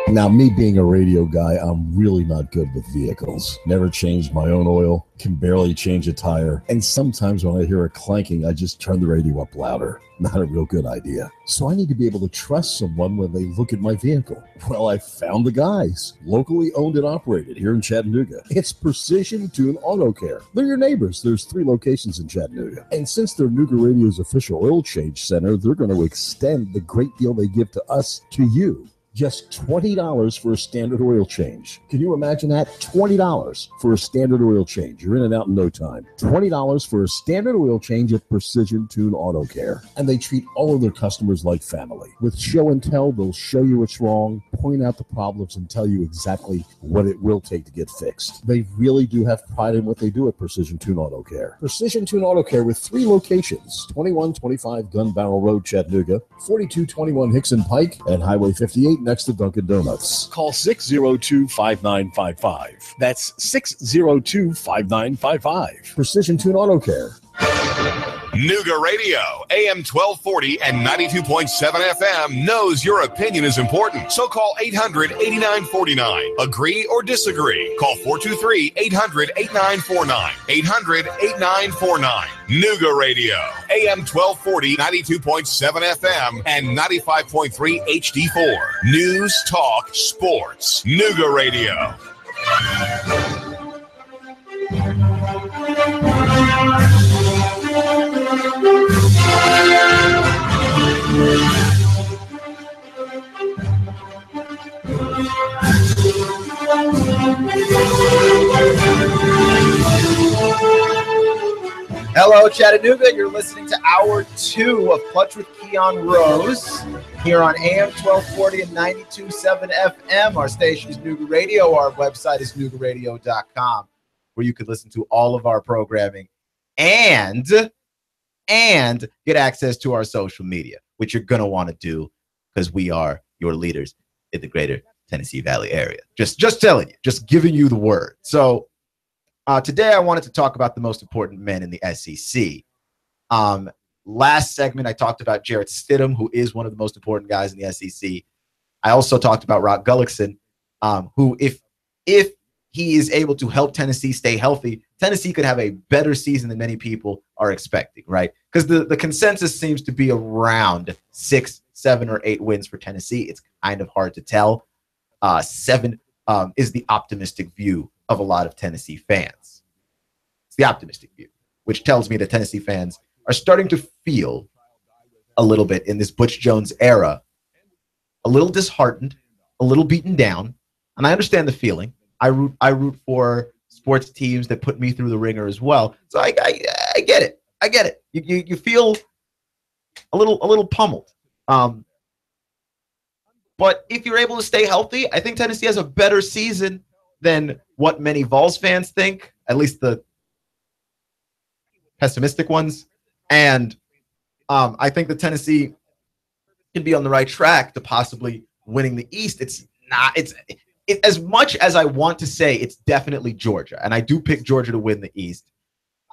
Now, me being a radio guy, I'm really not good with vehicles. Never changed my own oil, can barely change a tire, and sometimes when I hear a clanking, I just turn the radio up louder. Not a real good idea. So I need to be able to trust someone when they look at my vehicle. Well, I found the guys, locally owned and operated here in Chattanooga. It's Precision Tune Auto Care. They're your neighbors. There's 3 locations in Chattanooga. And since they're Nooga Radio's official oil change center, they're going to extend the great deal they give to us to you. Just $20 for a standard oil change. Can you imagine that? $20 for a standard oil change. You're in and out in no time. $20 for a standard oil change at Precision Tune Auto Care. And they treat all of their customers like family. With show and tell, they'll show you what's wrong, point out the problems, and tell you exactly what it will take to get fixed. They really do have pride in what they do at Precision Tune Auto Care. Precision Tune Auto Care with 3 locations: 2125 Gun Barrel Road, Chattanooga, 4221 Hickson Pike, and Highway 58 next to Dunkin' Donuts. Call 602-5955. That's 602-5955. Precision Tune Auto Care. Nooga Radio, AM 1240 and 92.7 FM knows your opinion is important. So call 800-8949. Agree or disagree. Call 423-800-8949. 800-8949. Nooga Radio, AM 1240, 92.7 FM, and 95.3 HD4. News, talk, sports. Nooga Radio. Hello, Chattanooga. You're listening to Hour 2 of Clutch with Keon Rose here on AM 1240 and 92.7 FM. Our station is Nooga Radio. Our website is noogaradio.com, where you can listen to all of our programming and get access to our social media, which you're going to want to do because we are your leaders in the greater Tennessee Valley area. Just telling you, just giving you the word. So today I wanted to talk about the most important men in the SEC. Last segment, I talked about Jarrett Stidham, who is one of the most important guys in the SEC. I also talked about Rock Gullickson, who if he is able to help Tennessee stay healthy, Tennessee could have a better season than many people are expecting, right? Because the consensus seems to be around 6, 7, or 8 wins for Tennessee. It's kind of hard to tell. 7 is the optimistic view of a lot of Tennessee fans. It's the optimistic view, which tells me that Tennessee fans are starting to feel a little bit in this Butch Jones era, a little disheartened, a little beaten down. And I understand the feeling. I root for sports teams that put me through the ringer as well. So I get it. I get it. You feel a little pummeled. But if you're able to stay healthy, I think Tennessee has a better season than what many Vols fans think, at least the pessimistic ones. And I think that Tennessee can be on the right track to possibly winning the East. It's as much as I want to say it's definitely Georgia, and I do pick Georgia to win the East.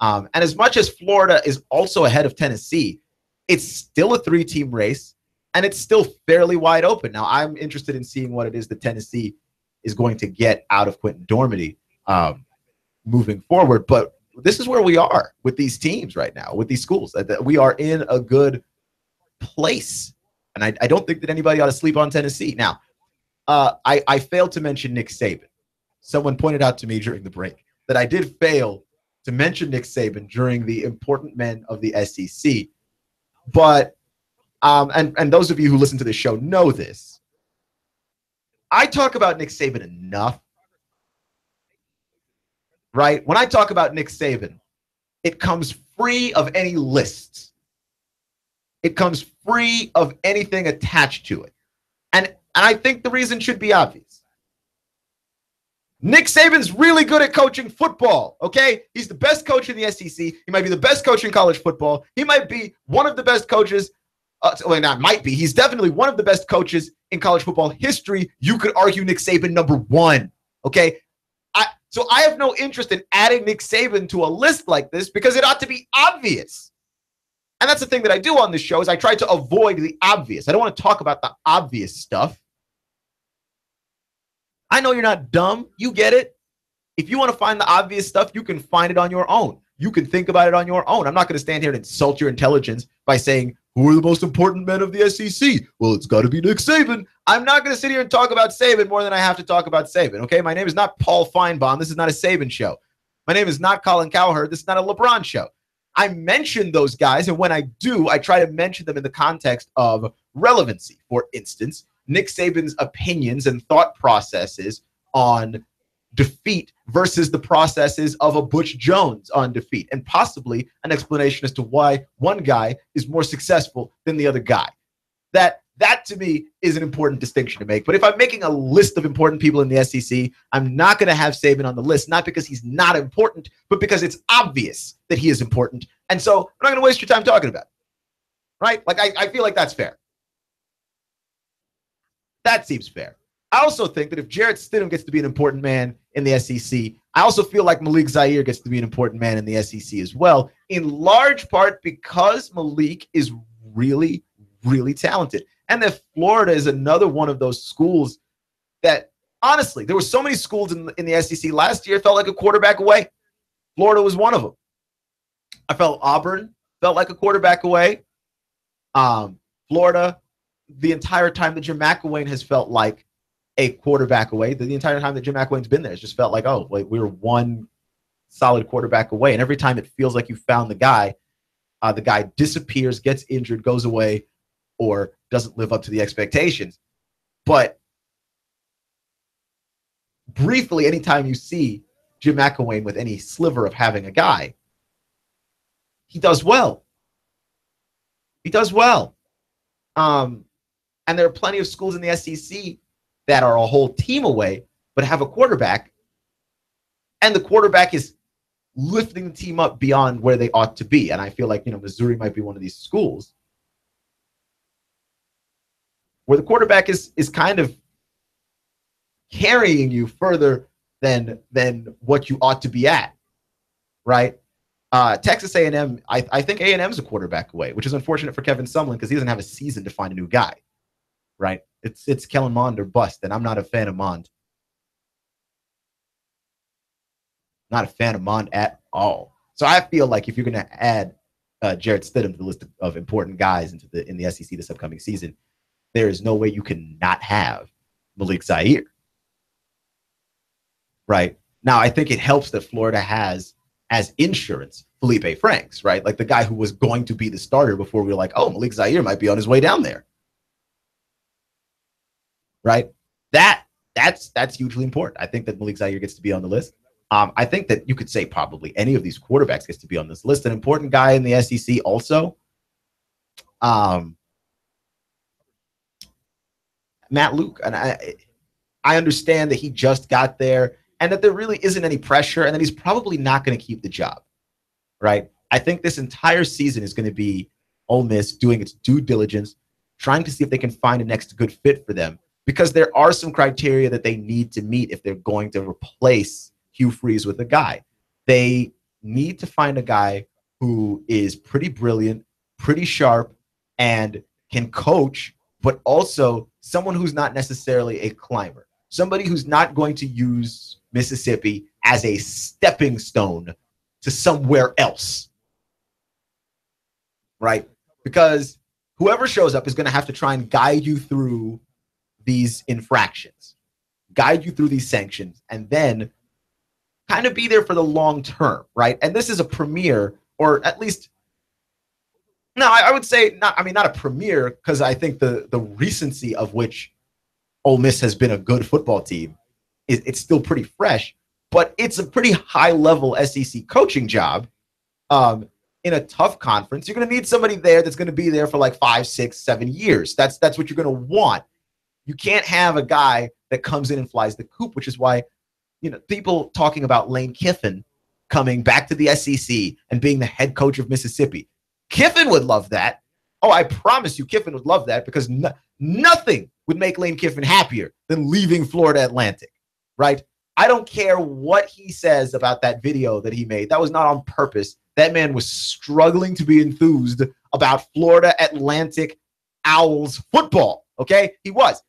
And as much as Florida is also ahead of Tennessee, it's still a 3-team race, and it's still fairly wide open. Now, I'm interested in seeing what it is that Tennessee is going to get out of Quentin Dormady moving forward. But this is where we are with these teams right now, with these schools. We are in a good place. And I don't think that anybody ought to sleep on Tennessee. Now, I failed to mention Nick Saban. Someone pointed out to me during the break that I did fail to mention Nick Saban during the important men of the SEC. But, and those of you who listen to the show know this. I talk about Nick Saban enough, right? When I talk about Nick Saban, it comes free of any lists. It comes free of anything attached to it. And I think the reason should be obvious. Nick Saban's really good at coaching football, okay? He's the best coach in the SEC. He might be the best coach in college football. He might be one of the best coaches. He's definitely one of the best coaches in college football history. You could argue Nick Saban #1, okay? So I have no interest in adding Nick Saban to a list like this because it ought to be obvious. And that's the thing that I do on this show is I try to avoid the obvious. I don't want to talk about the obvious stuff. I know you're not dumb. You get it. If you want to find the obvious stuff, you can find it on your own. You can think about it on your own. I'm not going to stand here and insult your intelligence by saying, who are the most important men of the SEC? Well, it's got to be Nick Saban. I'm not going to sit here and talk about Saban more than I have to talk about Saban, okay? My name is not Paul Feinbaum. This is not a Saban show. My name is not Colin Cowherd. This is not a LeBron show. I mention those guys, and when I do, I try to mention them in the context of relevancy. For instance, Nick Saban's opinions and thought processes on defeat versus the processes of a Butch Jones on defeat, and possibly an explanation as to why one guy is more successful than the other guy. That to me is an important distinction to make. But if I'm making a list of important people in the SEC, I'm not going to have Saban on the list, not because he's not important, but because it's obvious that he is important. And so I'm not going to waste your time talking about it, right? Like, I feel like that's fair. That seems fair. I also think that if Jarrett Stidham gets to be an important man in the SEC, I also feel like Malik Zaire gets to be an important man in the SEC as well, in large part because Malik is really, really talented. And that Florida is another one of those schools that, honestly, there were so many schools in the SEC last year, felt like a quarterback away. Florida was one of them. I felt Auburn felt like a quarterback away. Florida, the entire time that Jim McElwain has felt like a quarterback away. The entire time that Jim McElwain's been there, it's just felt like, oh, wait, we were one solid quarterback away. And every time it feels like you found the guy disappears, gets injured, goes away, or doesn't live up to the expectations. But briefly, anytime you see Jim McElwain with any sliver of having a guy, he does well. He does well. And there are plenty of schools in the SEC that are a whole team away, but have a quarterback, and the quarterback is lifting the team up beyond where they ought to be. And I feel like, Missouri might be one of these schools where the quarterback is kind of carrying you further than what you ought to be at, right? Texas A&M, I think A&M is a quarterback away, which is unfortunate for Kevin Sumlin because he doesn't have a season to find a new guy, right? It's Kellen Mond or bust, and I'm not a fan of Mond. Not a fan of Mond at all. So I feel like if you're going to add Jarrett Stidham to the list of important guys in the SEC this upcoming season, there is no way you can not have Malik Zaire. Right? Now, I think it helps that Florida has as insurance Felipe Franks, right? Like the guy who was going to be the starter before we were like, oh, Malik Zaire might be on his way down there. Right? That's hugely important. I think that Malik Zaire gets to be on the list. I think that you could say probably any of these quarterbacks gets to be on this list. An important guy in the SEC also. Matt Luke. And I understand that he just got there and that there really isn't any pressure and that he's probably not going to keep the job. Right? I think this entire season is going to be Ole Miss doing its due diligence, trying to see if they can find a next good fit for them, because there are some criteria that they need to meet if they're going to replace Hugh Freeze with a guy. They need to find a guy who is pretty brilliant, pretty sharp, and can coach, but also someone who's not necessarily a climber, somebody who's not going to use Mississippi as a stepping stone to somewhere else, right? Because whoever shows up is going to have to try and guide you through these infractions, guide you through these sanctions, and then kind of be there for the long term, right? And this is a premier, or at least, no, I would say not a premier, because I think the recency of which Ole Miss has been a good football team, it's still pretty fresh, but it's a pretty high-level SEC coaching job in a tough conference. You're going to need somebody there that's going to be there for like 5, 6, 7 years. That's what you're going to want. You can't have a guy that comes in and flies the coop, which is why, people talking about Lane Kiffin coming back to the SEC and being the head coach of Mississippi. Kiffin would love that. Oh, I promise you Kiffin would love that, because nothing would make Lane Kiffin happier than leaving Florida Atlantic, right? I don't care what he says about that video that he made. That was not on purpose. That man was struggling to be enthused about Florida Atlantic Owls football, okay? He was.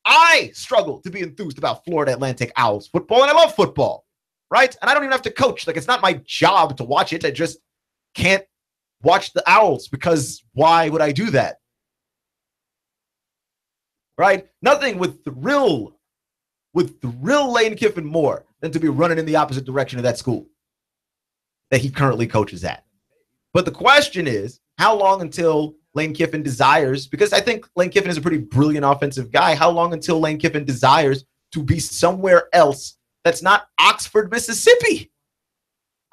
I struggle to be enthused about Florida Atlantic Owls football, and I love football, right? And I don't even have to coach. Like, it's not my job to watch it. I just can't watch the Owls, because why would I do that? Right? Nothing would thrill Lane Kiffin more than to be running in the opposite direction of that school that he currently coaches at. But the question is, how long until Lane Kiffin desires, because I think Lane Kiffin is a pretty brilliant offensive guy, how long until Lane Kiffin desires to be somewhere else that's not Oxford, Mississippi?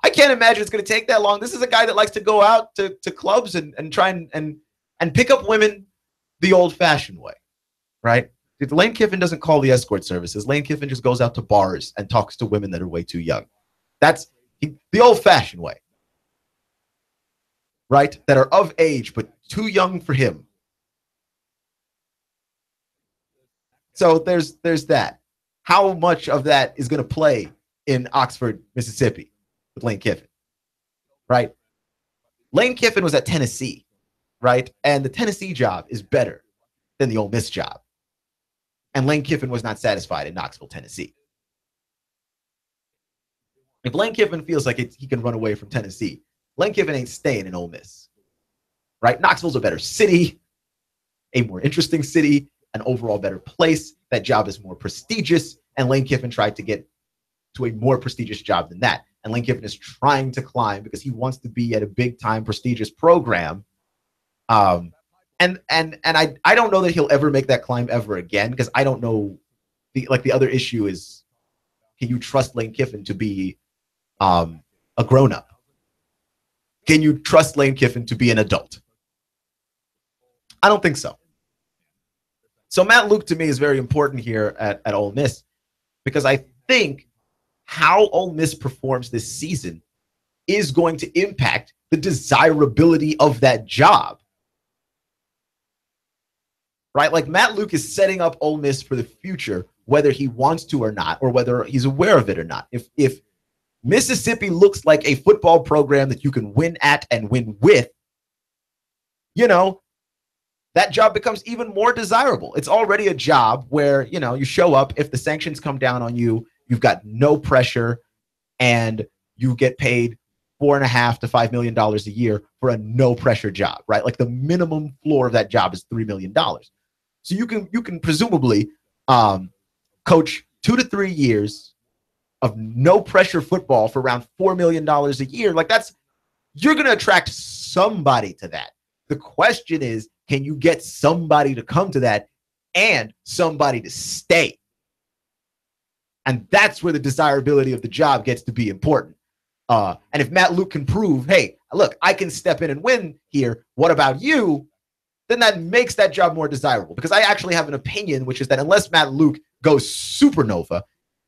I can't imagine it's going to take that long. This is a guy that likes to go out to clubs and try and pick up women the old-fashioned way, right? Lane Kiffin doesn't call the escort services. Lane Kiffin just goes out to bars and talks to women that are way too young. That's the old-fashioned way, right? That are of age but too young for him. So there's that. How much of that is going to play in Oxford, Mississippi with Lane Kiffin, right? Lane Kiffin was at Tennessee, right? And the Tennessee job is better than the Ole Miss job. And Lane Kiffin was not satisfied in Knoxville, Tennessee. If Lane Kiffin feels like he can run away from Tennessee, Lane Kiffin ain't staying in Ole Miss, right? Knoxville's a better city, a more interesting city, an overall better place. That job is more prestigious, and Lane Kiffin tried to get to a more prestigious job than that. And Lane Kiffin is trying to climb because he wants to be at a big-time prestigious program. And I don't know that he'll ever make that climb ever again, because I don't know. The other issue is, can you trust Lane Kiffin to be a grown-up? Can you trust Lane Kiffin to be an adult? I don't think so. So Matt Luke to me is very important here at Ole Miss, because I think how Ole Miss performs this season is going to impact the desirability of that job. Right? Like, Matt Luke is setting up Ole Miss for the future, whether he wants to or not, or whether he's aware of it or not. If Mississippi looks like a football program that you can win at and win with, that job becomes even more desirable. It's already a job where, you show up, if the sanctions come down on you, you've got no pressure, and you get paid $4.5 to $5 million a year for a no pressure job, right? Like, the minimum floor of that job is $3 million. So you can presumably coach 2 to 3 years of no pressure football for around $4 million a year. Like, you're going to attract somebody to that. The question is, can you get somebody to come to that and somebody to stay? And that's where the desirability of the job gets to be important. And if Matt Luke can prove, hey, look, I can step in and win here, what about you? Then that makes that job more desirable. Because I actually have an opinion, which is that unless Matt Luke goes supernova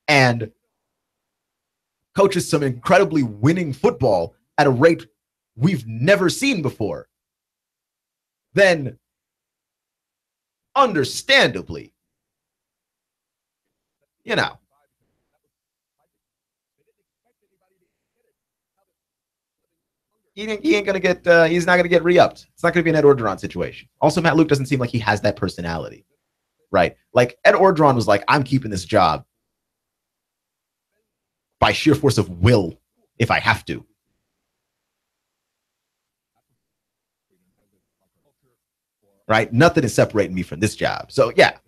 and coaches some incredibly winning football at a rate we've never seen before, then understandably, he ain't gonna get. He's not gonna get re-upped. It's not gonna be an Ed Orgeron situation. Also, Matt Luke doesn't seem like he has that personality, right? Like, Ed Orgeron was like, "I'm keeping this job by sheer force of will if I have to." Right? Nothing is separating me from this job. So yeah,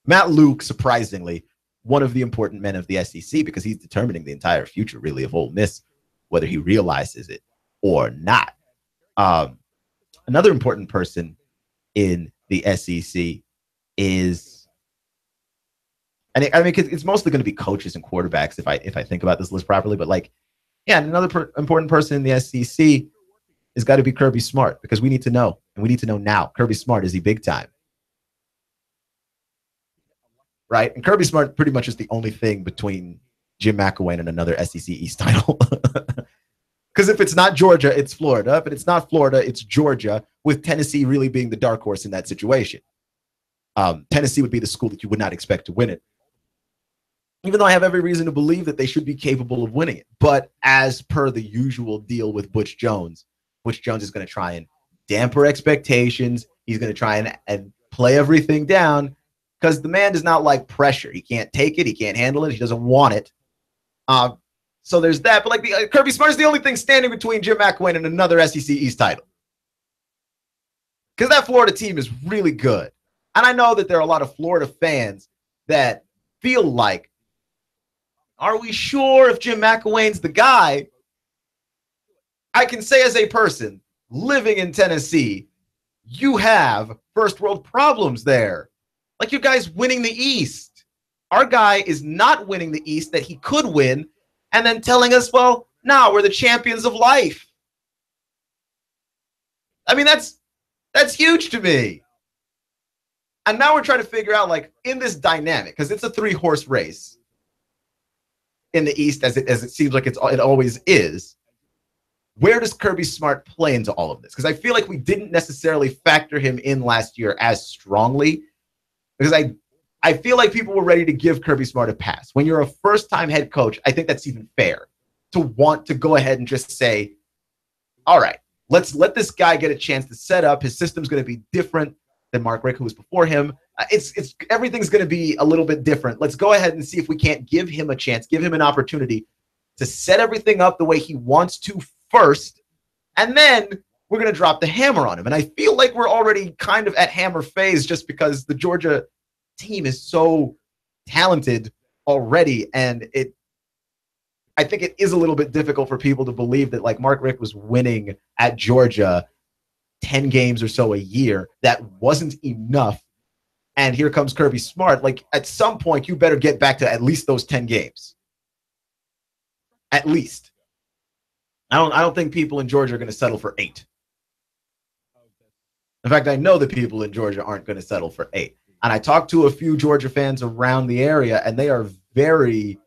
Matt Luke, surprisingly, one of the important men of the SEC, because he's determining the entire future, really, of Ole Miss, whether he realizes it or not. Another important person in the SEC is, and it's mostly going to be coaches and quarterbacks if I think about this list properly, but another important person in the SEC has got to be Kirby Smart, because we need to know, and we need to know now. Kirby Smart, is he big time? Right? And Kirby Smart pretty much is the only thing between Jim McElwain and another SEC East title. Because if it's not Georgia, it's Florida. If it's not Florida, it's Georgia, with Tennessee really being the dark horse in that situation. Tennessee would be the school that you would not expect to win it, even though I have every reason to believe that they should be capable of winning it. But as per the usual deal with Butch Jones is going to try and damper expectations. He's going to try and play everything down, because the man does not like pressure. He can't take it. He can't handle it. He doesn't want it. So there's that. But Kirby Smart is the only thing standing between Jim McElwain and another SEC East title, because that Florida team is really good. And I know that there are a lot of Florida fans that feel like, are we sure if Jim McElwain's the guy? I can say, as a person living in Tennessee, you have first world problems there. Like, you guys winning the East. Our guy is not winning the East that he could win, and then telling us, well, no, we're the champions of life. I mean, that's huge to me. And now we're trying to figure out, like, in this dynamic, because it's a 3-horse race in the East, as it seems like it always is. Where does Kirby Smart play into all of this? Because I feel like we didn't necessarily factor him in last year as strongly, because I feel like people were ready to give Kirby Smart a pass. When you're a first-time head coach, I think that's even fair to want to go ahead and just say, all right, let's let this guy get a chance to set up. His system's going to be different than Mark Richt, who was before him. Everything's going to be a little bit different. Let's go ahead and see if we can't give him a chance, give him an opportunity to set everything up the way he wants to first, and then we're going to drop the hammer on him. And I feel like we're already kind of at hammer phase just because the Georgia team is so talented already, and I think it is a little bit difficult for people to believe that, like, Mark Richt was winning at Georgia 10 games or so a year. That wasn't enough. And here comes Kirby Smart. Like, at some point, you better get back to at least those 10 games. At least. I don't think people in Georgia are going to settle for 8. In fact, I know the people in Georgia aren't going to settle for 8. And I talked to a few Georgia fans around the area, and they are very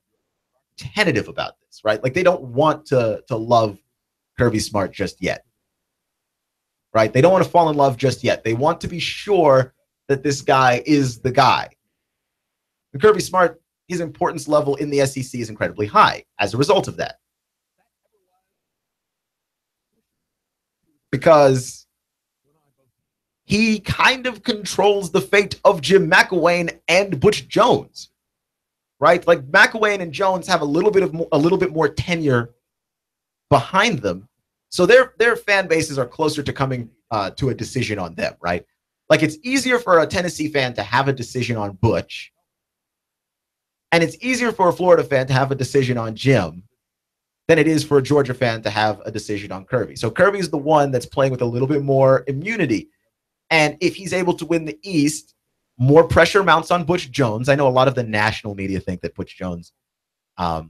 tentative about this, right? Like, they don't want to love Kirby Smart just yet, right? They don't want to fall in love just yet. They want to be sure that this guy is the guy. And Kirby Smart, his importance level in the SEC is incredibly high as a result of that. Because he kind of controls the fate of Jim McElwain and Butch Jones, right? Like, McElwain and Jones have a little bit more tenure behind them, so their fan bases are closer to coming to a decision on them, right? Like, it's easier for a Tennessee fan to have a decision on Butch, and it's easier for a Florida fan to have a decision on Jim than it is for a Georgia fan to have a decision on Kirby. So Kirby's the one that's playing with a little bit more immunity. And if he's able to win the East, more pressure mounts on Butch Jones. I know a lot of the national media think that Butch Jones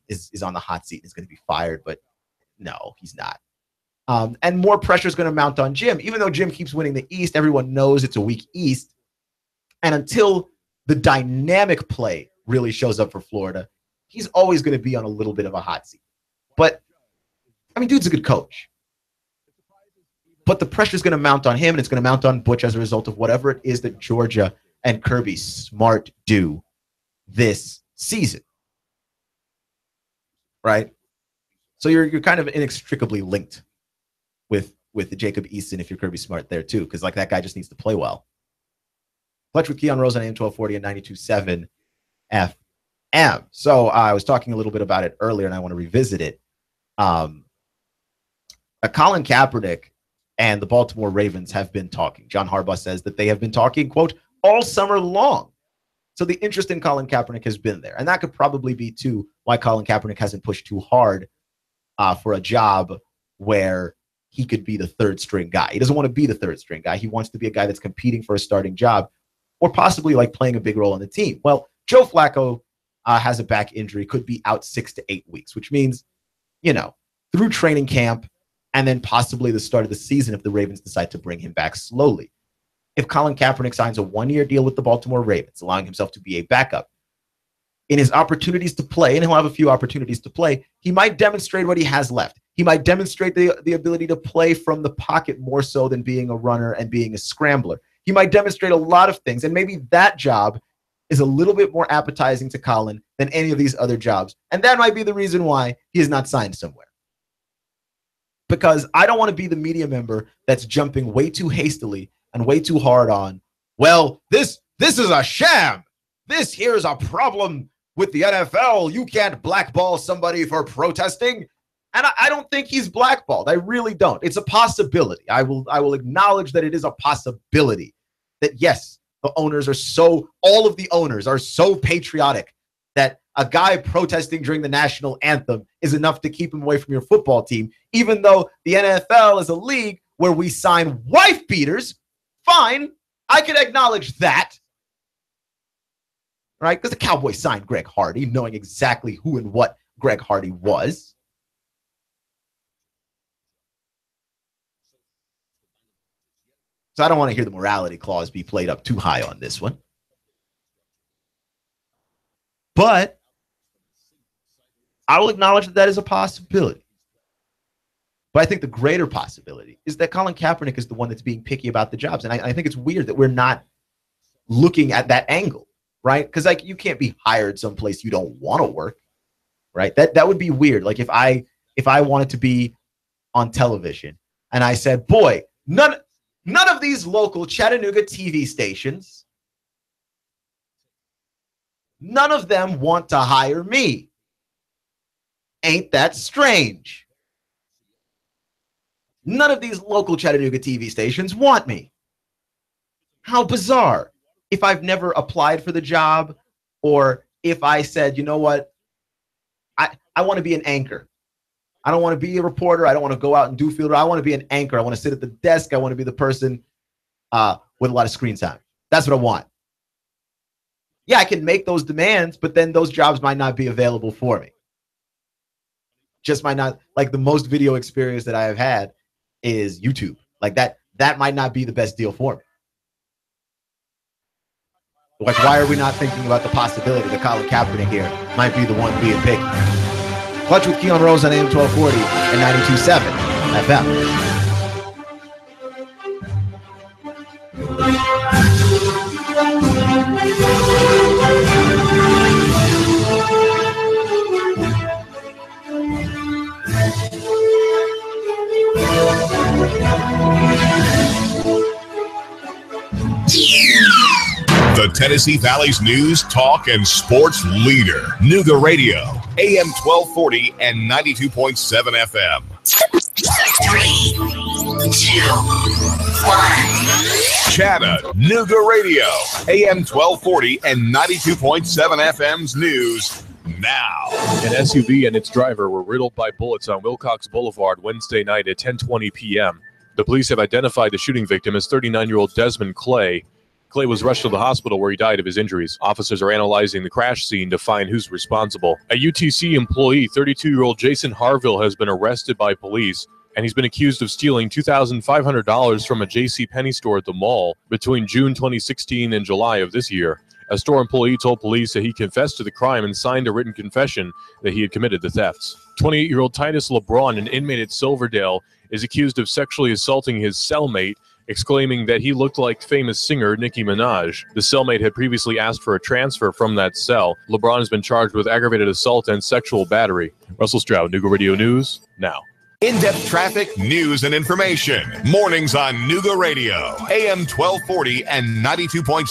is on the hot seat and is going to be fired, but no, he's not. And more pressure is going to mount on Jim. Even though Jim keeps winning the East, everyone knows it's a weak East. And until the dynamic play really shows up for Florida, he's always going to be on a little bit of a hot seat. But, I mean, dude's a good coach. But the pressure is going to mount on him, and it's going to mount on Butch as a result of whatever it is that Georgia and Kirby Smart do this season. Right? So you're kind of inextricably linked with the Jacob Eason if you're Kirby Smart there too, because, like, that guy just needs to play well. Clutch with Keon Rose on AM 1240 and 92.7 FM. So I was talking a little bit about it earlier, and I want to revisit it. Colin Kaepernick and the Baltimore Ravens have been talking. John Harbaugh says that they have been talking, quote, all summer long. So the interest in Colin Kaepernick has been there. And that could probably be, too, why Colin Kaepernick hasn't pushed too hard for a job where he could be the third-string guy. He doesn't want to be the third-string guy. He wants to be a guy that's competing for a starting job or possibly, like, playing a big role on the team. Well, Joe Flacco has a back injury, could be out 6 to 8 weeks, which means, you know, through training camp and then possibly the start of the season if the Ravens decide to bring him back slowly. If Colin Kaepernick signs a 1-year deal with the Baltimore Ravens, allowing himself to be a backup, in his opportunities to play, and he'll have a few opportunities to play, he might demonstrate what he has left. He might demonstrate the ability to play from the pocket more so than being a runner and being a scrambler. He might demonstrate a lot of things, and maybe that job is a little bit more appetizing to Colin than any of these other jobs. And that might be the reason why he is not signed somewhere. Because I don't want to be the media member that's jumping way too hastily and way too hard on, well, this is a sham. This here is a problem with the NFL. You can't blackball somebody for protesting. And I don't think he's blackballed. I really don't. It's a possibility. I will acknowledge that it is a possibility that, yes, all of the owners are so patriotic that a guy protesting during the national anthem is enough to keep him away from your football team, even though the NFL is a league where we sign wife beaters Fine. I can acknowledge that. Right? Because the Cowboys signed Greg Hardy, knowing exactly who and what Greg Hardy was. So I don't want to hear the morality clause be played up too high on this one. But I will acknowledge that that is a possibility. But I think the greater possibility is that Colin Kaepernick is the one that's being picky about the jobs. And I think it's weird that we're not looking at that angle, right? Because like you can't be hired someplace you don't want to work, right? That would be weird. Like if I wanted to be on television and I said, boy, none of these local Chattanooga TV stations, none of them want to hire me. Ain't that strange? None of these local Chattanooga TV stations want me. How bizarre. If I've never applied for the job, or if I said, you know what, I want to be an anchor. I don't want to be a reporter. I don't want to go out and do field. I want to be an anchor. I want to sit at the desk. I want to be the person with a lot of screen time. That's what I want. Yeah, I can make those demands, but then those jobs might not be available for me. Just might not, like the most video experience that I have had is YouTube. Like that might not be the best deal for me. Like, why are we not thinking about the possibility that Colin Kaepernick here might be the one being picked? Clutch with Keon Rose on AM 1240 and 92.7 FM. The Tennessee Valley's news, talk, and sports leader. Nooga Radio, AM 1240 and 92.7 FM. 3, 2, 1. Chattanooga Radio, AM 1240 and 92.7 FM's news now. An SUV and its driver were riddled by bullets on Wilcox Boulevard Wednesday night at 10:20 p.m. The police have identified the shooting victim as 39-year-old Desmond Clay. Clay was rushed to the hospital where he died of his injuries. Officers are analyzing the crash scene to find who's responsible. A UTC employee, 32-year-old Jason Harville, has been arrested by police, and he's been accused of stealing $2,500 from a JCPenney store at the mall between June 2016 and July of this year. A store employee told police that he confessed to the crime and signed a written confession that he had committed the thefts. 28-year-old Titus LeBron, an inmate at Silverdale, is accused of sexually assaulting his cellmate, exclaiming that he looked like famous singer Nicki Minaj. The cellmate had previously asked for a transfer from that cell. LeBron has been charged with aggravated assault and sexual battery. Russell Stroud, Nooga Radio News, now. In-depth traffic, news, and information. Mornings on Nooga Radio, AM 1240 and 92.7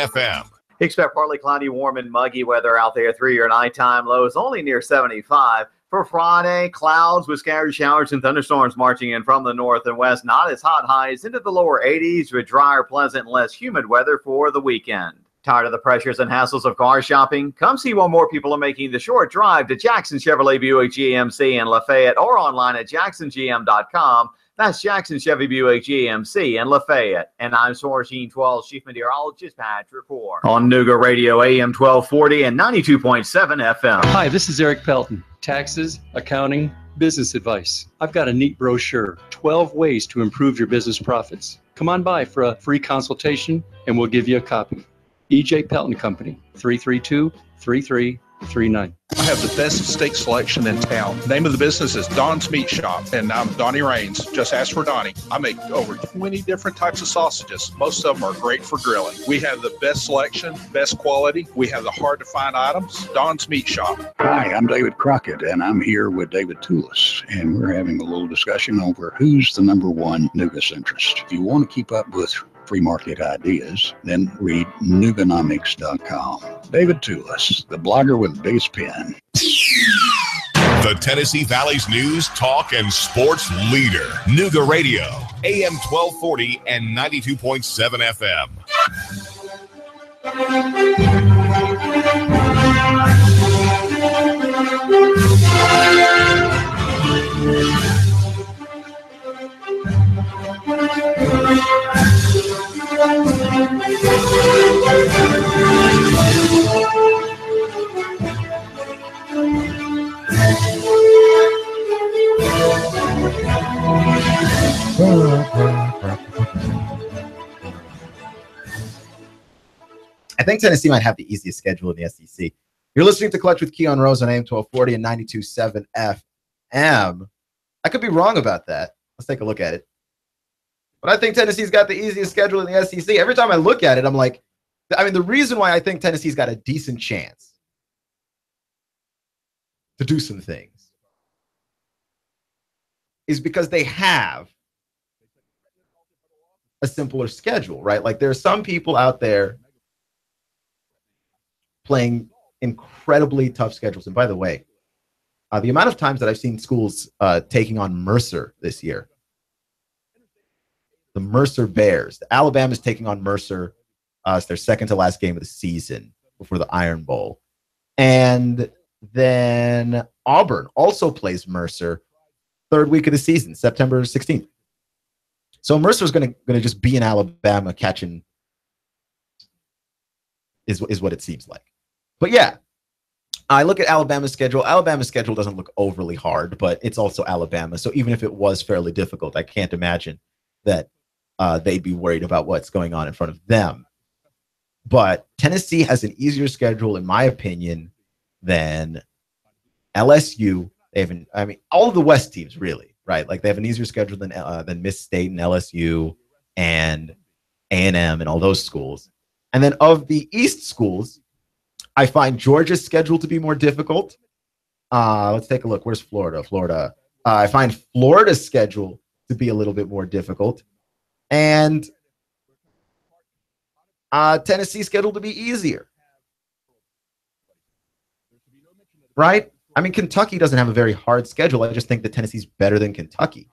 FM. Expect partly cloudy, warm, and muggy weather out there through your nighttime. Lows only near 75. For Friday, clouds with scattered showers and thunderstorms marching in from the north and west. Not as hot, highs into the lower 80s with drier, pleasant, and less humid weather for the weekend. Tired of the pressures and hassles of car shopping? Come see what more people are making the short drive to Jackson Chevrolet Buick GMC in Lafayette, or online at jacksongm.com. That's Jackson Chevy Buick GMC in Lafayette. And I'm Sourcine 12 Chief Meteorologist Patrick Poor on Nooga Radio AM 1240 and 92.7 FM. Hi, this is Eric Pelton. Taxes, accounting, business advice. I've got a neat brochure, 12 ways to improve your business profits. Come on by for a free consultation and we'll give you a copy. E.J. Pelton Company, 332-3339. I have the best steak selection in town. Name of the business is Don's Meat Shop, and I'm Donnie Raines. Just ask for Donnie. I make over 20 different types of sausages. Most of them are great for grilling. We have the best selection, best quality. We have the hard-to-find items. Don's Meat Shop. Hi, I'm David Crockett, and I'm here with David Tulis, and we're having a little discussion over who's the number one Nooga centrist. If you want to keep up with free market ideas, then read Nooganomics.com. David Tulis, the blogger with the biggest pen. The Tennessee Valley's news, talk, and sports leader. Nooga Radio, AM 1240 and 92.7 FM. I think Tennessee might have the easiest schedule in the SEC. You're listening to Clutch with Keon Rose on AM 1240 and 92.7 FM. I could be wrong about that. Let's take a look at it. But I think Tennessee's got the easiest schedule in the SEC. Every time I look at it, I'm like, the reason why I think Tennessee's got a decent chance to do some things is because they have a simpler schedule, right? Like there are some people out there playing incredibly tough schedules. And by the way, the amount of times that I've seen schools taking on Mercer this year, the Mercer Bears, Alabama's taking on Mercer. It's their second to last game of the season before the Iron Bowl. And then Auburn also plays Mercer third week of the season, September 16th. So Mercer's going to just be in Alabama catching is what it seems like. But yeah, I look at Alabama's schedule. Alabama's schedule doesn't look overly hard, but it's also Alabama. So even if it was fairly difficult, I can't imagine that they'd be worried about what's going on in front of them. But Tennessee has an easier schedule, in my opinion, than LSU. They have all of the West teams, really, right? Like they have an easier schedule than Miss State and LSU and A&M and all those schools. And then of the East schools, I find Georgia's schedule to be more difficult. Let's take a look. Where's Florida? I find Florida's schedule to be a little bit more difficult. And Tennessee's schedule to be easier. Right? I mean, Kentucky doesn't have a very hard schedule. I just think that Tennessee's better than Kentucky.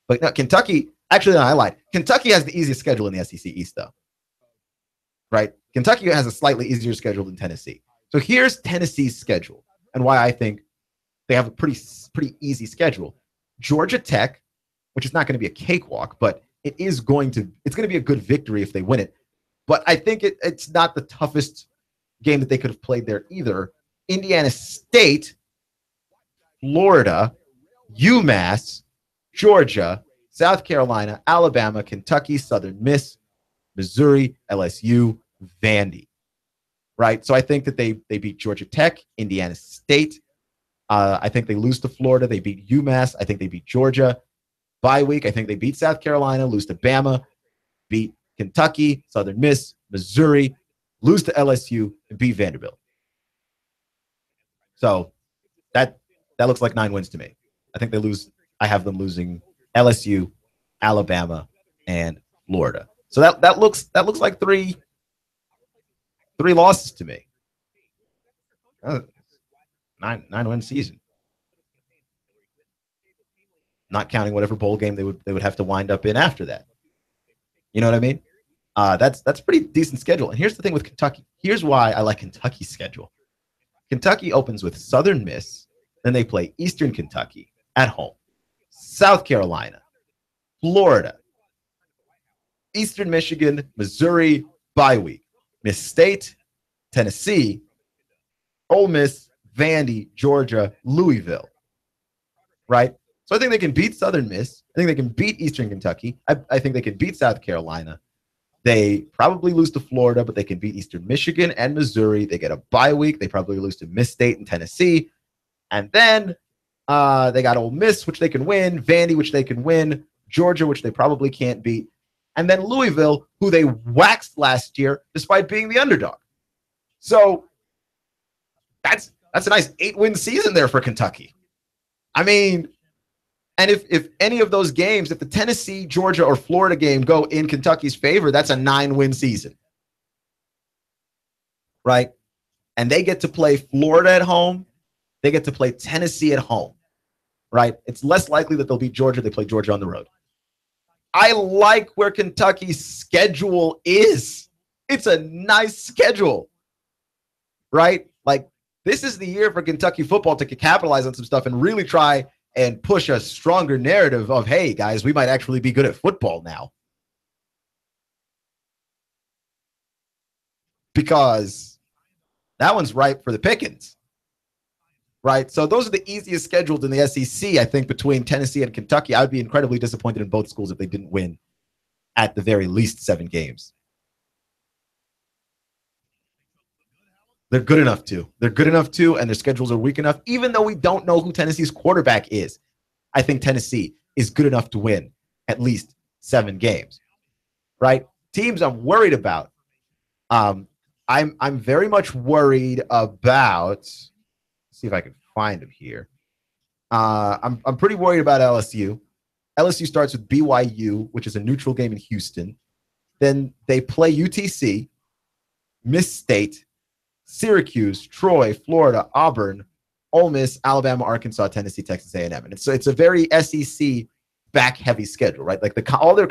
But no, Kentucky, actually, no, I lied. Kentucky has the easiest schedule in the SEC East, though. Right? Kentucky has a slightly easier schedule than Tennessee. So here's Tennessee's schedule and why I think they have a pretty easy schedule. Georgia Tech, which is not going to be a cakewalk, but it's going to be a good victory if they win it. But I think it's not the toughest game that they could have played there either. Indiana State, Florida, UMass, Georgia, South Carolina, Alabama, Kentucky, Southern Miss, Missouri, LSU, Vandy. Right? So I think that they beat Georgia Tech, Indiana State. I think they lose to Florida. They beat UMass. I think they beat Georgia. Bye week, I think they beat South Carolina, lose to Bama, beat Kentucky, Southern Miss, Missouri, lose to LSU, and beat Vanderbilt. So that looks like 9 wins to me. I think they lose. I have them losing LSU, Alabama, and Florida. So that looks like three losses to me. 9-win season. Not counting whatever bowl game they would have to wind up in after that. You know what I mean? That's a pretty decent schedule. And here's the thing with Kentucky. Here's why I like Kentucky's schedule. Kentucky opens with Southern Miss, then they play Eastern Kentucky at home, South Carolina, Florida, Eastern Michigan, Missouri, bye week, Miss State, Tennessee, Ole Miss, Vandy, Georgia, Louisville. Right? So I think they can beat Southern Miss. I think they can beat Eastern Kentucky. I think they can beat South Carolina. They probably lose to Florida, but they can beat Eastern Michigan and Missouri. They get a bye week. They probably lose to Miss State and Tennessee. And then they got Ole Miss, which they can win, Vandy, which they can win, Georgia, which they probably can't beat, and then Louisville, who they waxed last year despite being the underdog. So that's a nice 8-win season there for Kentucky. I mean, and if any of those games, if the Tennessee, Georgia, or Florida game go in Kentucky's favor, that's a 9-win season. Right? And they get to play Florida at home. They get to play Tennessee at home. Right? It's less likely that they'll beat Georgia. They play Georgia on the road. I like where Kentucky's schedule is. It's a nice schedule. Right? Like, this is the year for Kentucky football to capitalize on some stuff and really try and push a stronger narrative of, hey, guys, we might actually be good at football now. Because that one's ripe for the pickings. right? So those are the easiest schedules in the SEC, I think, between Tennessee and Kentucky. I would be incredibly disappointed in both schools if they didn't win at the very least 7 games. They're good enough to. They're good enough to, and their schedules are weak enough. Even though we don't know who Tennessee's quarterback is, I think Tennessee is good enough to win at least 7 games, right? Teams I'm worried about. I'm very much worried about. Let's see if I can find them here. I'm pretty worried about LSU. LSU starts with BYU, which is a neutral game in Houston. Then they play UTC, Miss State, Syracuse, Troy, Florida, Auburn, Ole Miss, Alabama, Arkansas, Tennessee, Texas A&M, and so it's a very SEC back-heavy schedule, right? Like all their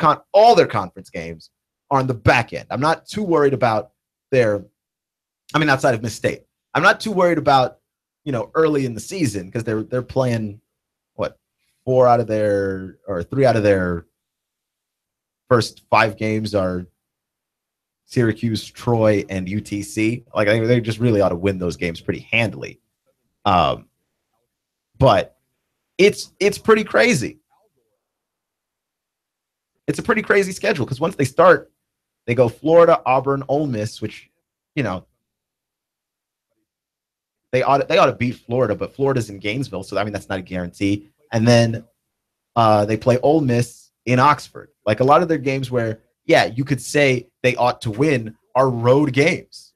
conference games are on the back end. I'm not too worried about outside of Miss State, I'm not too worried about early in the season because they're playing 3 out of their first 5 games are Syracuse, Troy, and UTC. Like they just really ought to win those games pretty handily. But it's pretty crazy. It's a pretty crazy schedule because once they start, they go Florida, Auburn, Ole Miss, which they ought to beat Florida, but Florida's in Gainesville, so that's not a guarantee. And then they play Ole Miss in Oxford. Like a lot of their games where you could say they ought to win are road games.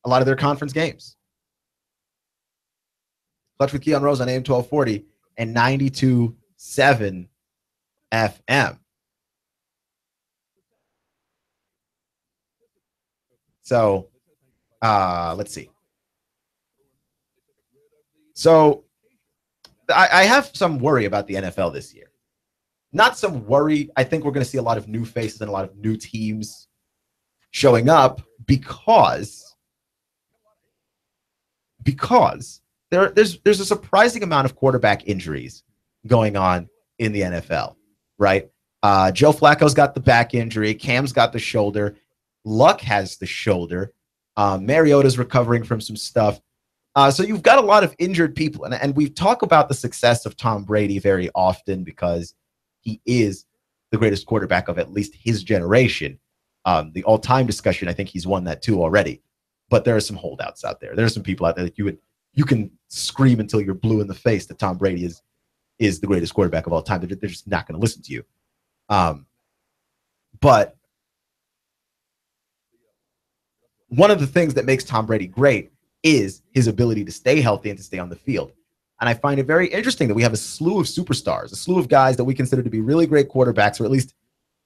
A lot of their conference games. Clutch with Keon Rose on AM 1240 and 92.7 FM. So, let's see. So, I have some worry about the NFL this year. Not some worry. I think we're going to see a lot of new faces and a lot of new teams showing up because there's a surprising amount of quarterback injuries going on in the NFL, right? Joe Flacco's got the back injury. Cam's got the shoulder. Luck has the shoulder. Mariota's recovering from some stuff. So you've got a lot of injured people. And we talk about the success of Tom Brady very often because he is the greatest quarterback of at least his generation. The all-time discussion, I think he's won that too already. But there are some holdouts out there. There are some people out there that you can scream until you're blue in the face that Tom Brady is the greatest quarterback of all time. They're just not going to listen to you. But one of the things that makes Tom Brady great is his ability to stay healthy and to stay on the field. And I find it very interesting that we have a slew of superstars, a slew of guys that we consider to be really great quarterbacks, or at least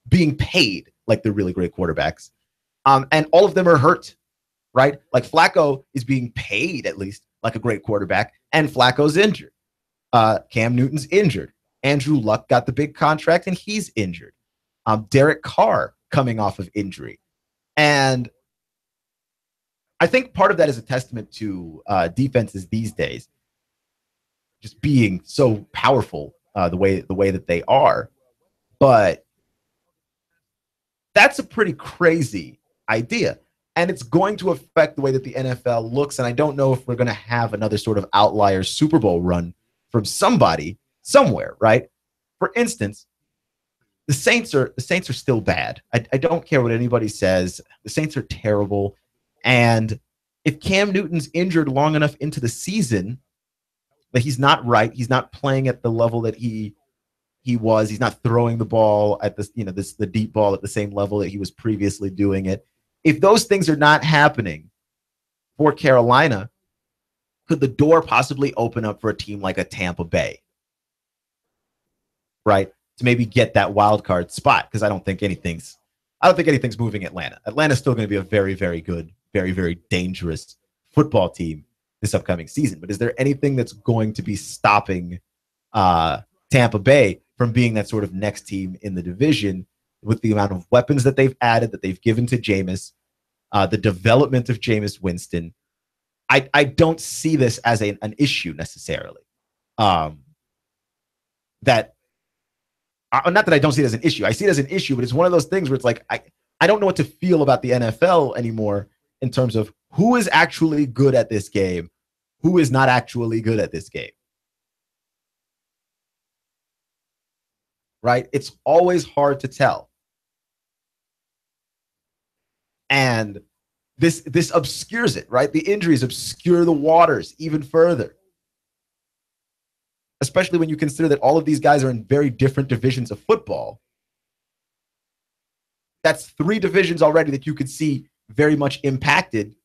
being paid like they're really great quarterbacks. And all of them are hurt, right? Like Flacco is being paid at least like a great quarterback, and Flacco's injured. Cam Newton's injured. Andrew Luck got the big contract, and he's injured. Derek Carr coming off of injury. And I think part of that is a testament to defenses these days just being so powerful the way that they are. But that's a pretty crazy idea. And it's going to affect the way that the NFL looks. And I don't know if we're going to have another sort of outlier Super Bowl run from somebody somewhere, right? For instance, the Saints are still bad. I don't care what anybody says. The Saints are terrible. And if Cam Newton's injured long enough into the season that he's not right, he's not playing at the level that he was, he's not throwing the ball at the deep ball at the same level that he was previously doing it. If those things are not happening for Carolina, could the door possibly open up for a team like a Tampa Bay, right? To maybe get that wild card spot, because I don't think anything's moving Atlanta. Atlanta's still going to be a very, very good, very, very dangerous football team this upcoming season. But is there anything that's going to be stopping Tampa Bay from being that sort of next team in the division with the amount of weapons that they've added, that they've given to Jameis, the development of Jameis Winston? I don't see this as an issue necessarily. Not that I don't see it as an issue. I see it as an issue, but it's one of those things where it's like, I don't know what to feel about the NFL anymore in terms of who is actually good at this game, who is not actually good at this game. Right? It's always hard to tell. And this obscures it, right? The injuries obscure the waters even further. Especially when you consider that all of these guys are in very different divisions of football. That's 3 divisions already that you could see very much impacted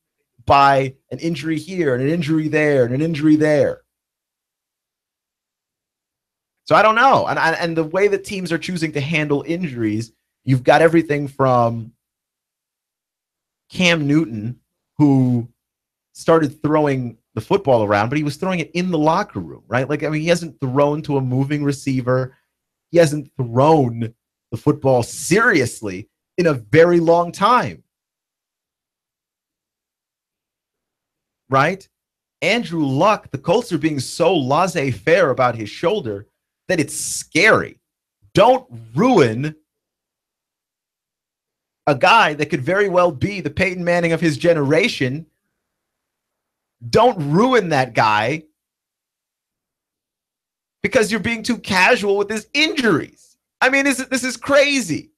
by an injury here and an injury there and an injury there. So I don't know. And the way that teams are choosing to handle injuries, you've got everything from Cam Newton, who started throwing the football around, but he was throwing it in the locker room, right? Like, I mean, he hasn't thrown to a moving receiver. He hasn't thrown the football seriously in a very long time. Right? Andrew Luck, the Colts are being so laissez-faire about his shoulder that it's scary. Don't ruin a guy that could very well be the Peyton Manning of his generation. Don't ruin that guy because you're being too casual with his injuries. I mean, this is crazy.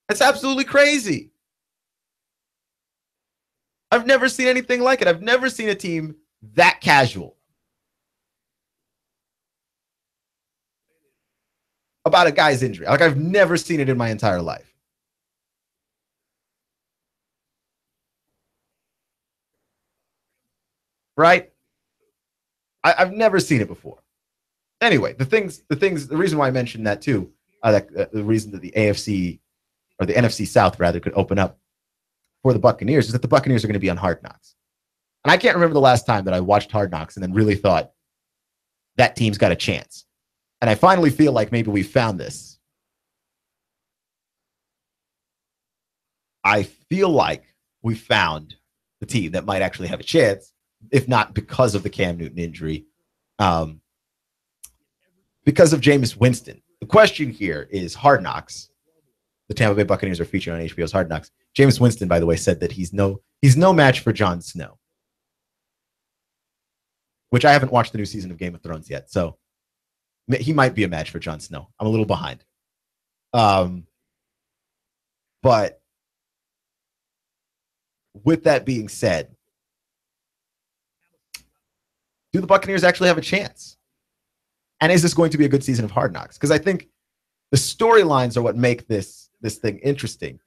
It's absolutely crazy. I've never seen anything like it. I've never seen a team that casual about a guy's injury. Like, I've never seen it in my entire life. Right? I've never seen it before. Anyway, the reason why I mentioned that too, the reason that the AFC or the NFC South rather could open up for the Buccaneers is that the Buccaneers are going to be on Hard Knocks. And I can't remember the last time that I watched Hard Knocks and then really thought that team's got a chance. And I finally feel like maybe we found this. I feel like we found the team that might actually have a chance, if not because of the Cam Newton injury, because of Jameis Winston. The question here is Hard Knocks. The Tampa Bay Buccaneers are featured on HBO's Hard Knocks. Jameis Winston, by the way, said that he's no match for Jon Snow, which I haven't watched the new season of Game of Thrones yet, so he might be a match for Jon Snow. I'm a little behind. But with that being said, do the Buccaneers actually have a chance? And is this going to be a good season of Hard Knocks? Because I think the storylines are what make this thing interesting,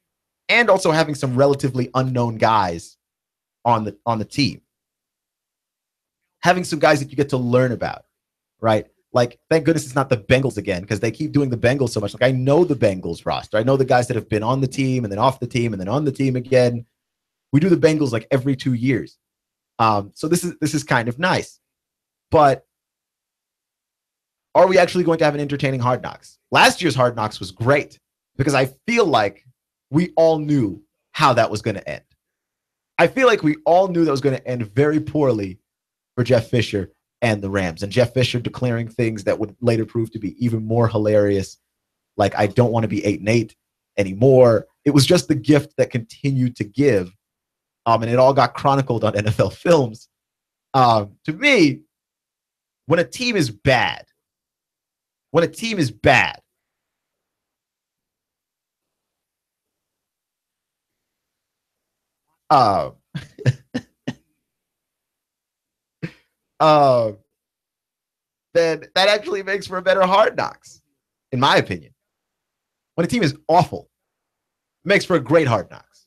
and also having some relatively unknown guys on the team, having some guys that you get to learn about, right? Like, thank goodness it's not the Bengals again, because they keep doing the Bengals so much. Like, I know the Bengals roster. I know the guys that have been on the team and then off the team and then on the team again. We do the Bengals like every 2 years. So this is kind of nice. But are we actually going to have an entertaining Hard Knocks? Last year's Hard Knocks was great because I feel like we all knew how that was going to end. I feel like we all knew that was going to end very poorly for Jeff Fisher and the Rams, and Jeff Fisher declaring things that would later prove to be even more hilarious, like, I don't want to be 8-8 anymore. It was just the gift that continued to give, and it all got chronicled on NFL Films. To me, when a team is bad, then that actually makes for a better Hard Knocks, in my opinion. When a team is awful, it makes for a great Hard Knocks.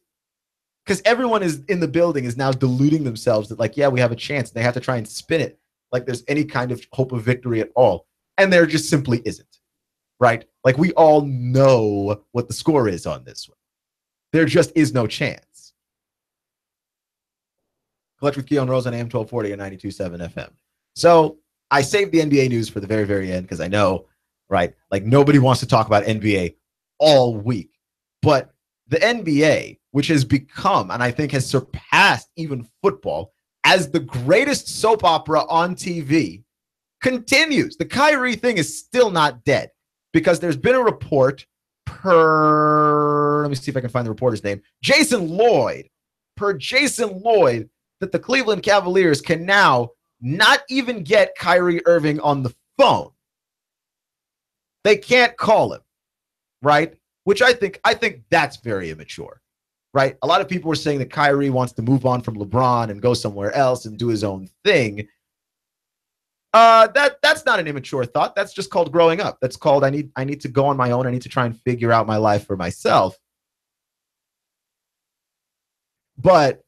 Because everyone is in the building is now deluding themselves that, like, yeah, we have a chance. And they have to try and spin it like there's any kind of hope of victory at all. And there just simply isn't, right? Like, we all know what the score is on this one. There just is no chance. Clutch with Keon Rose on AM 1240 and 92.7 FM. So I saved the NBA news for the very, very end because I know, right, like, nobody wants to talk about NBA all week. But the NBA, which has become, and I think has surpassed even football, as the greatest soap opera on TV, continues. The Kyrie thing is still not dead because there's been a report let me see if I can find the reporter's name, Jason Lloyd. Per Jason Lloyd, that the Cleveland Cavaliers can now not even get Kyrie Irving on the phone. They can't call him, right? Which I think that's very immature, right? A lot of people were saying that Kyrie wants to move on from LeBron and go somewhere else and do his own thing. That's not an immature thought. That's just called growing up. That's called I need to go on my own. I need to try and figure out my life for myself. But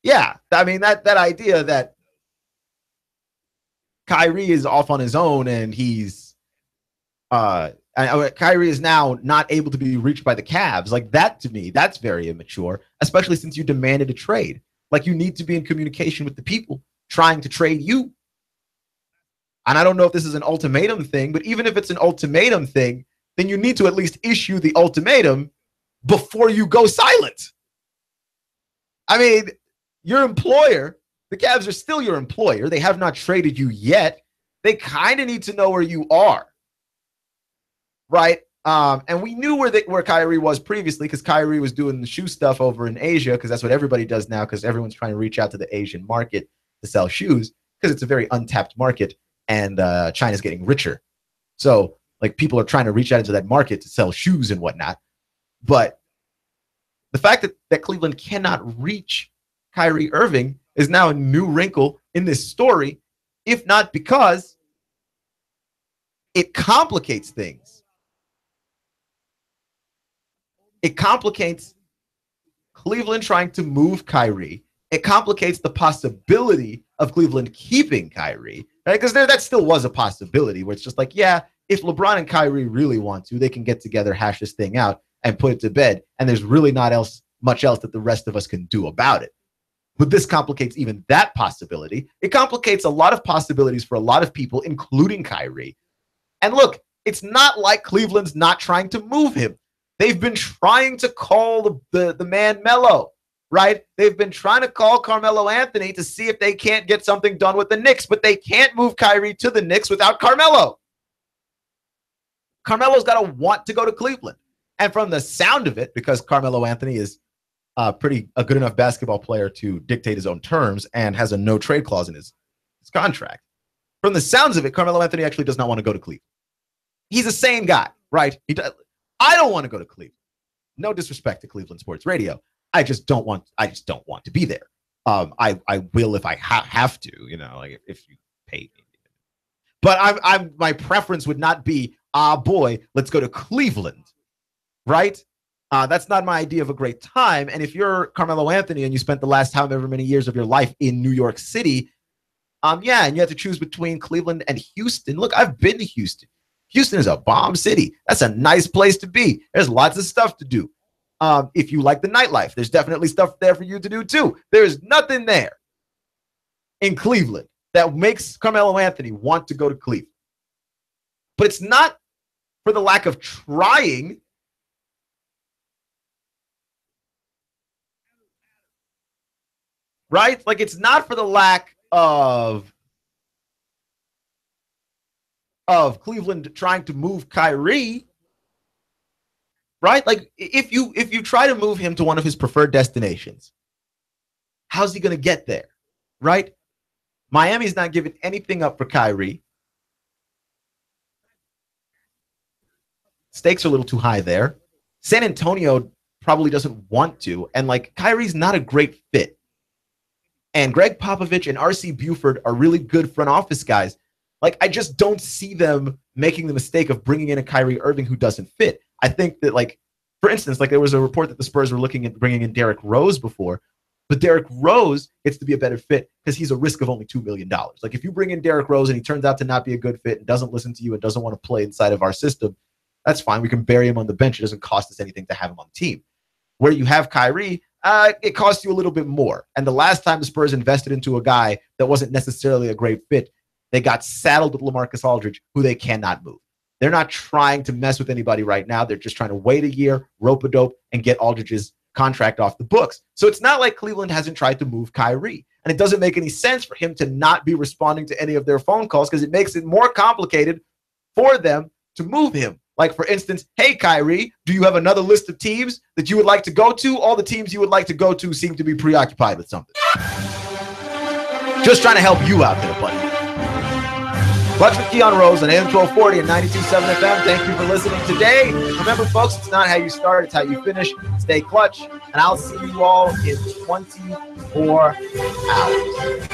yeah, I mean that idea that Kyrie is off on his own and he's Kyrie is now not able to be reached by the Cavs. Like that, to me, that's very immature, especially since you demanded a trade. Like you need to be in communication with the people trying to trade you. And I don't know if this is an ultimatum thing, but even if it's an ultimatum thing, then you need to at least issue the ultimatum before you go silent. I mean, your employer, the Cavs are still your employer. They have not traded you yet. They kind of need to know where you are. Right? And we knew where Kyrie was previously because Kyrie was doing the shoe stuff over in Asia because that's what everybody does now because everyone's trying to reach out to the Asian market to sell shoes because it's a very untapped market and China's getting richer. So like people are trying to reach out into that market to sell shoes and whatnot. But the fact that Cleveland cannot reach Kyrie Irving is now a new wrinkle in this story, if not because it complicates things. It complicates Cleveland trying to move Kyrie. It complicates the possibility of Cleveland keeping Kyrie, right? Because that still was a possibility where it's just like, yeah, if LeBron and Kyrie really want to, they can get together, hash this thing out, and put it to bed. And there's really not much else that the rest of us can do about it. But this complicates even that possibility. It complicates a lot of possibilities for a lot of people, including Kyrie. And look, it's not like Cleveland's not trying to move him. They've been trying to call the man Melo, right? They've been trying to call Carmelo Anthony to see if they can't get something done with the Knicks, but they can't move Kyrie to the Knicks without Carmelo. Carmelo's got to want to go to Cleveland. And from the sound of it, because Carmelo Anthony is a good enough basketball player to dictate his own terms and has a no trade clause in his contract. From the sounds of it, Carmelo Anthony actually does not want to go to Cleveland. He's a sane guy, right? I don't want to go to Cleveland. No disrespect to Cleveland Sports Radio. I just don't want to be there. I will if I have to, like if you pay me. But my preference would not be, boy, let's go to Cleveland, right? That's not my idea of a great time. And if you're Carmelo Anthony and you spent the last however many years of your life in New York City, and you have to choose between Cleveland and Houston. Look, I've been to Houston. Houston is a bomb city. That's a nice place to be. There's lots of stuff to do. If you like the nightlife, there's definitely stuff there for you to do too. There's nothing there in Cleveland that makes Carmelo Anthony want to go to Cleveland. But it's not for the lack of trying. Right? Like it's not for the lack of Cleveland trying to move Kyrie, right? Like if you try to move him to one of his preferred destinations, how's he going to get there, right? Miami's not giving anything up for Kyrie. Stakes are a little too high there. San Antonio probably doesn't want to, and like Kyrie's not a great fit. And Greg Popovich and R.C. Buford are really good front office guys. Like, I just don't see them making the mistake of bringing in a Kyrie Irving who doesn't fit. I think that, like, for instance, like there was a report that the Spurs were looking at bringing in Derrick Rose before, but Derrick Rose gets to be a better fit because he's a risk of only $2 million. Like, if you bring in Derrick Rose and he turns out to not be a good fit and doesn't listen to you and doesn't want to play inside of our system, that's fine. We can bury him on the bench. It doesn't cost us anything to have him on the team. Where you have Kyrie, it costs you a little bit more. And the last time the Spurs invested into a guy that wasn't necessarily a great fit, they got saddled with LaMarcus Aldridge, who they cannot move. They're not trying to mess with anybody right now. They're just trying to wait a year, rope-a-dope, and get Aldridge's contract off the books. So it's not like Cleveland hasn't tried to move Kyrie. And it doesn't make any sense for him to not be responding to any of their phone calls because it makes it more complicated for them to move him. Like, for instance, hey, Kyrie, do you have another list of teams that you would like to go to? All the teams you would like to go to seem to be preoccupied with something. Just trying to help you out there, buddy. Clutch with Keon Rose on AM 1240 and 92.7 FM. Thank you for listening today. Remember, folks, it's not how you start, it's how you finish. Stay clutch, and I'll see you all in 24 hours.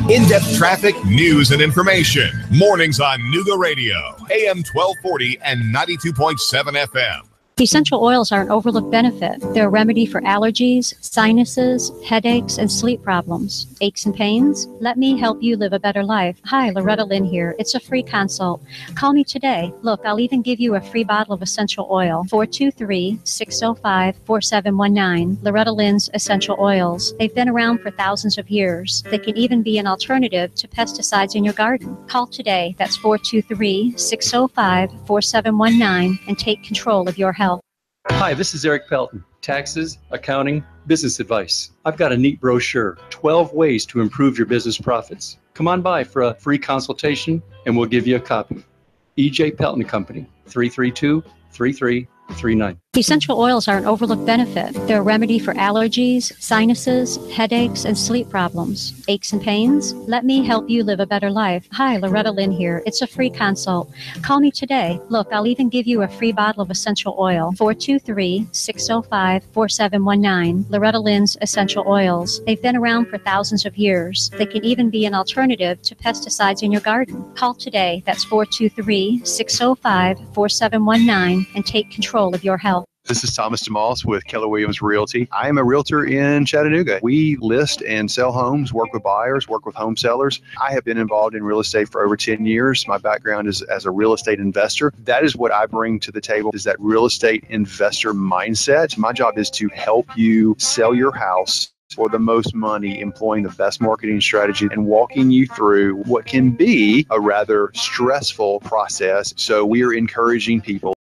In-depth traffic, news, and information. Mornings on Nooga Radio, AM 1240 and 92.7 FM. Essential oils are an overlooked benefit. They're a remedy for allergies, sinuses, headaches, and sleep problems. Aches and pains? Let me help you live a better life. Hi, Loretta Lynn here. It's a free consult. Call me today. Look, I'll even give you a free bottle of essential oil. 423-605-4719. Loretta Lynn's Essential Oils. They've been around for thousands of years. They can even be an alternative to pesticides in your garden. Call today. That's 423-605-4719 and take control of your health. Hi, this is Eric Pelton. Taxes, accounting, business advice. I've got a neat brochure, 12 ways to improve your business profits. Come on by for a free consultation and we'll give you a copy. E.J. Pelton Company, 332-3339. Essential oils are an overlooked benefit. They're a remedy for allergies, sinuses, headaches, and sleep problems. Aches and pains? Let me help you live a better life. Hi, Loretta Lynn here. It's a free consult. Call me today. Look, I'll even give you a free bottle of essential oil. 423-605-4719. Loretta Lynn's Essential Oils. They've been around for thousands of years. They can even be an alternative to pesticides in your garden. Call today. That's 423-605-4719 and take control of your health. This is Thomas DeMoss with Keller Williams Realty. I am a realtor in Chattanooga. We list and sell homes, work with buyers, work with home sellers. I have been involved in real estate for over 10 years. My background is as a real estate investor. That is what I bring to the table, is that real estate investor mindset. My job is to help you sell your house for the most money, employing the best marketing strategy and walking you through what can be a rather stressful process. So we are encouraging people